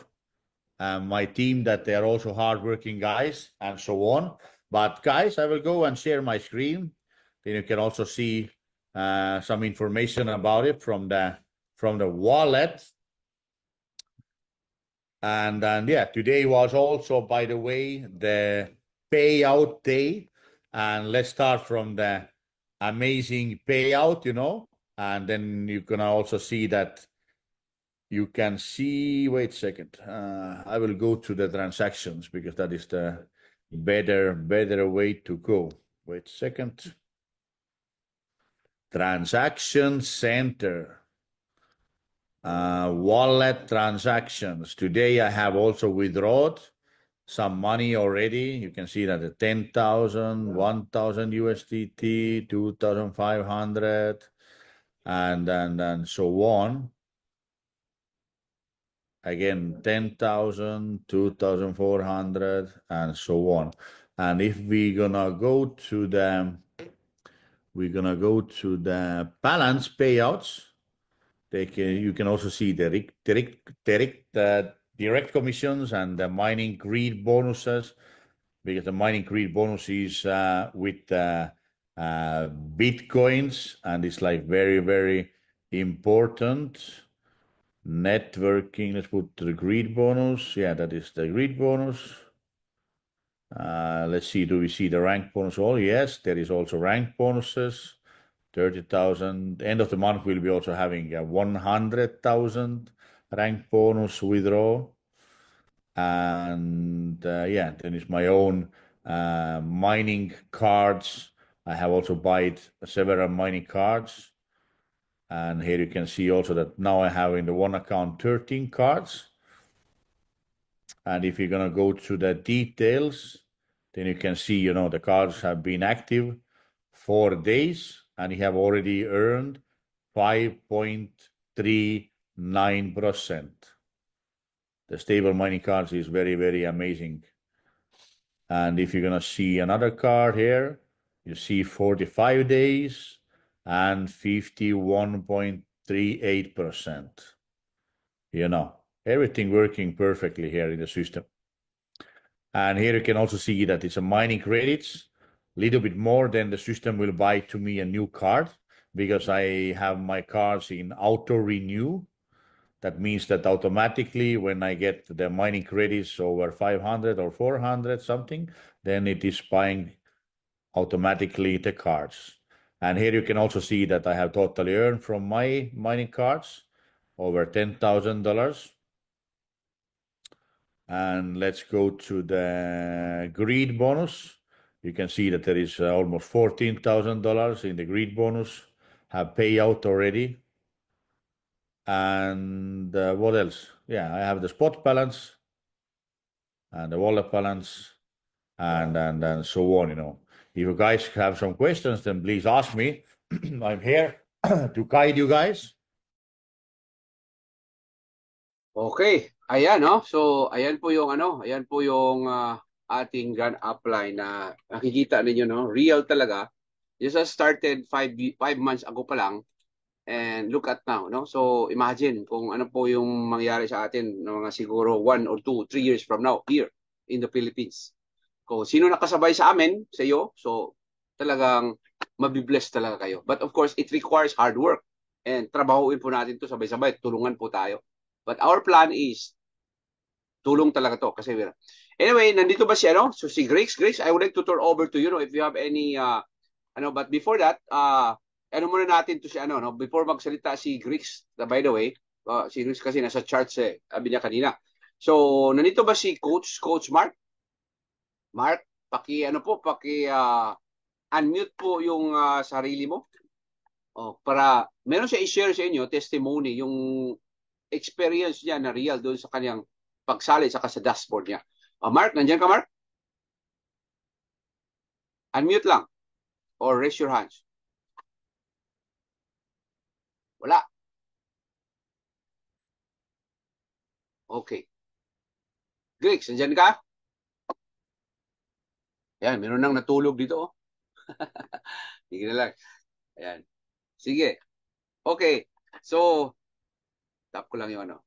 my team, that they're also hardworking guys and so on. But guys, I will go and share my screen. Then you can also see some information about it from the wallet. And yeah, today was also, by the way, the payout day. And let's start from the amazing payout, and then you can also see that you can see, wait a second, I will go to the transactions because that is the better way to go. Wait a second. Transaction center. Wallet transactions. Today I have also withdrawn some money already. You can see that the 10,000, 1,000 USDT, 2,500, and so on. again, 10,000, 2,400, and so on. And if we're gonna go to the balance payouts, you can also see the direct commissions and the mining greed bonuses, because the mining greed bonus is with bitcoins, and it's like very, very important. Networking, let's put the greed bonus. Yeah, that is the greed bonus. Let's see, do we see the rank bonus? Oh, yes, there is also rank bonuses. 30,000. End of the month, we'll be also having a 100,000 rank bonus withdraw. And yeah, then it's my own mining cards. I have also bought several mining cards. And here you can see also that now I have in the one account 13 cards. And if you're going to go to the details, then you can see, the cards have been active 4 days and you have already earned 5.39%. The stable mining cards is very, very amazing. And if you're going to see another card here, you see 45 days and 51.38%. Everything working perfectly here in the system. And here you can also see that it's a mining credits, a little bit more than the system will buy to me a new card, because I have my cards in auto renew. That means that automatically when I get the mining credits over 500 or 400 something, then it is buying automatically the cards. And here you can also see that I have totally earned from my mining cards over $10,000. And let's go to the greed bonus. You can see that there is almost $14,000 in the greed bonus have payout already. And what else? Yeah, I have the spot balance and the wallet balance and so on, If you guys have some questions, then please ask me. I'm here to guide you guys. Okay, ayan, no? So, ayan po yung ating Grand Upline na nakikita ninyo, no? Real talaga. This has started 5 months ago pa lang. And look at now, no? So, imagine kung ano po yung mangyari sa atin ng mga siguro 1 or 2, 3 years from now here in the Philippines. Kung sino nakasabay sa amin, sa iyo, so talagang mabibless talaga kayo. But of course, it requires hard work. And trabahuin po natin to sabay-sabay. Tulungan po tayo. But our plan is tulong talaga to. Kasi anyway, nandito ba si So si Griggs, I would like to turn over to you, if you have any, but before that, muna natin to si no? Before magsalita si Griggs, by the way, si Griggs kasi nasa charts sabi niya kanina. So, nandito ba si Coach Mark? Mark, unmute po yung sarili mo. Para meron siya i-share sa inyo testimony, yung experience niya na real doon sa kanyang pagsali saka sa dashboard niya. Mark, nandiyan ka, Mark? Unmute lang or raise your hands. Wala. Okay. Griggs, nandiyan ka? Yan, meron nang natulog dito. Sige na lang. Ayan. Sige. Okay. So, tap ko lang yung